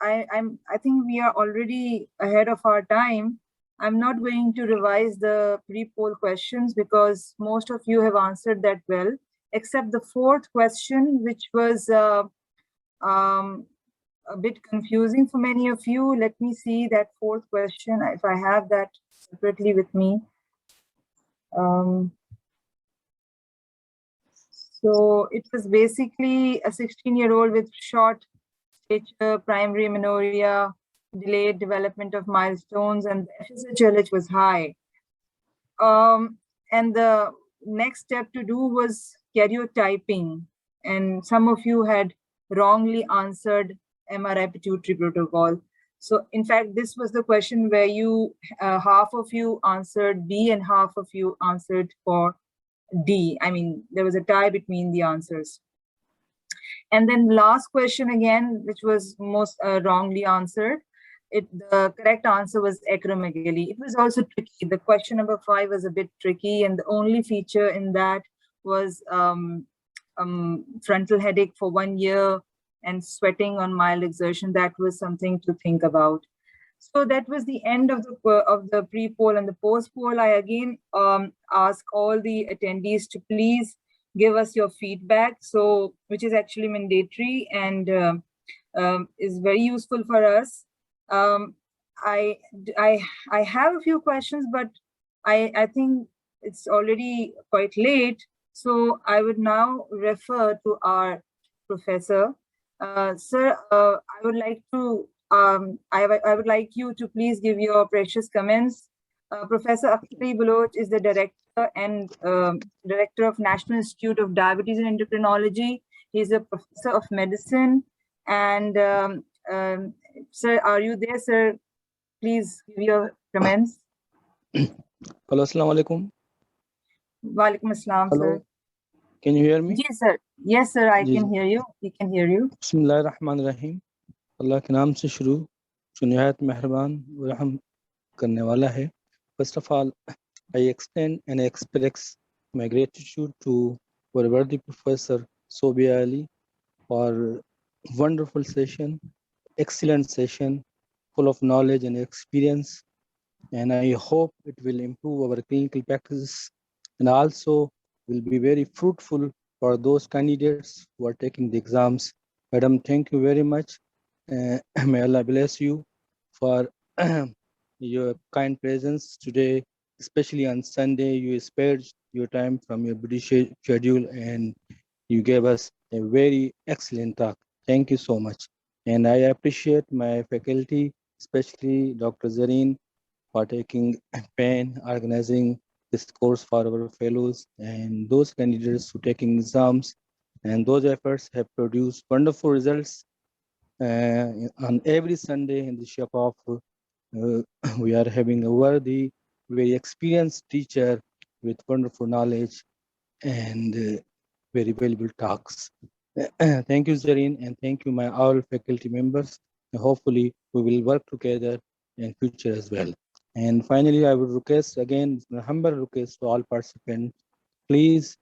I think we are already ahead of our time. I'm not going to revise the pre-poll questions because most of you have answered that well, except the fourth question, which was a bit confusing for many of you. Let me see that fourth question, if I have that separately with me. So it was basically a 16-year-old with short stature, primary amenorrhea, delayed development of milestones, and the FSH was high. And the next step to do was karyotyping. And some of you had wrongly answered MRI pituitary protocol. So in fact, this was the question where you, half of you answered B and half of you answered for D. I mean, there was a tie between the answers. And then last question again, which was most wrongly answered. The correct answer was acromegaly. It was also tricky. The question number 5 was a bit tricky, and the only feature in that was frontal headache for 1 year and sweating on mild exertion. That was something to think about. So that was the end of the pre-poll and the post-poll. I again ask all the attendees to please give us your feedback, so which is actually mandatory and is very useful for us. I have a few questions, but I think it's already quite late. So I would now refer to our professor. Sir, I would like to I would like you to please give your precious comments. Professor Akhili Baloch is the director and director of National Institute of Diabetes and Endocrinology. He's a professor of medicine. And sir, are you there, sir? Please give your comments. Hello, assalamu alaikum. Walaikum assalam, sir. Can you hear me? Yes, sir. Yes, sir. I can hear you. We can hear you. Bismillahirrahmanirrahim. Allah के नाम से शुरू जो निहायत मेहरबान व रहम करने वाला है. First of all, I extend and express my gratitude to our worthy Professor Sobia Ali for wonderful session, excellent session, full of knowledge and experience. and I hope it will improve our clinical practices and also will be very fruitful for those candidates who are taking the exams. Madam, thank you very much. May Allah bless you for your kind presence today, especially on Sunday. You spared your time from your busy schedule and you gave us a very excellent talk. Thank you so much. And I appreciate my faculty, especially Dr. Zareen, for taking pain, organizing this course for our fellows and those candidates who taking exams. And those efforts have produced wonderful results on every Sunday in the shop of we are having a worthy, very experienced teacher with wonderful knowledge and very valuable talks. Thank you, Zareen, and thank you, my all faculty members. And hopefully, we will work together in future as well. And finally, I would request again, a humble request to all participants, please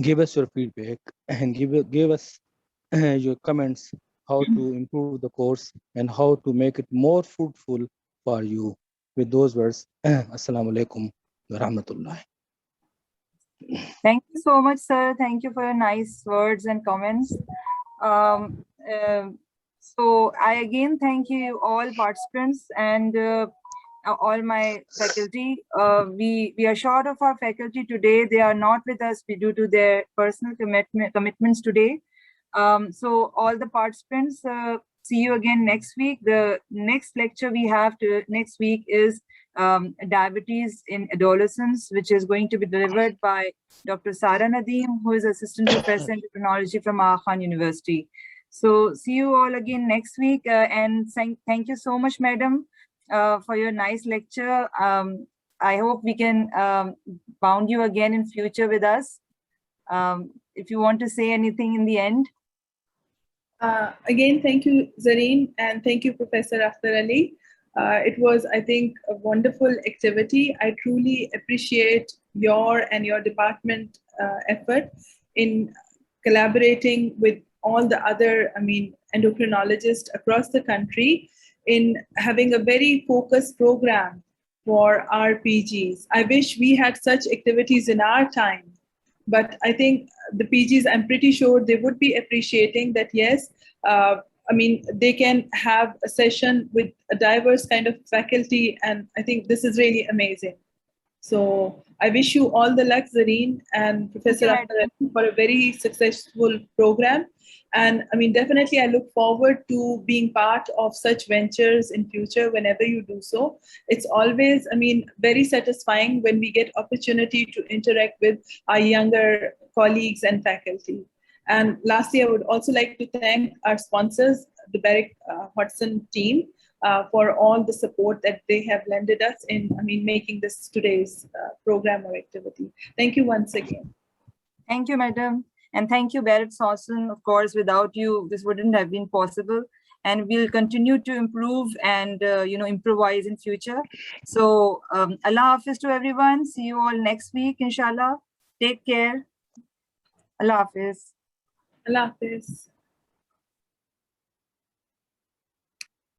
give us your feedback and give us your comments how to improve the course and how to make it more fruitful for you. With those words, Assalamu alaikum wa rahmatullah. Thank you so much, sir. Thank you for your nice words and comments. So I again thank you all participants and all my faculty. We are short of our faculty today. They are not with us due to their personal commitments today. So all the participants, see you again next week. The next lecture we have next week is diabetes in adolescents, which is going to be delivered by Dr. Sara Nadeem, who is Assistant Professor in Endocrinology from Aga Khan University. So see you all again next week. And thank you so much, madam, for your nice lecture. I hope we can bound you again in future with us. If you want to say anything in the end. Again, thank you, Zareen, and thank you, Professor Akhtar Ali. It was, I think, a wonderful activity. I truly appreciate your and your department effort in collaborating with all the other, endocrinologists across the country in having a very focused program for our PGs. I wish we had such activities in our time. But I think the PGs, I'm pretty sure they would be appreciating that, yes, they can have a session with a diverse kind of faculty. And I think this is really amazing. So I wish you all the luck, Zareen and Professor Akhtar, for a very successful program. And definitely I look forward to being part of such ventures in future whenever you do so. It's always, very satisfying when we get opportunity to interact with our younger colleagues and faculty. And lastly, I would also like to thank our sponsors, the Barrick Hodgson team, for all the support that they have lended us in, making this today's program or activity. Thank you once again. Thank you, madam. And thank you, Barrett Sawson. Of course, without you, this wouldn't have been possible. And we'll continue to improve and, improvise in future. So Allah Hafiz to everyone. See you all next week, inshallah. Take care. Allah Hafiz. Allah Hafiz.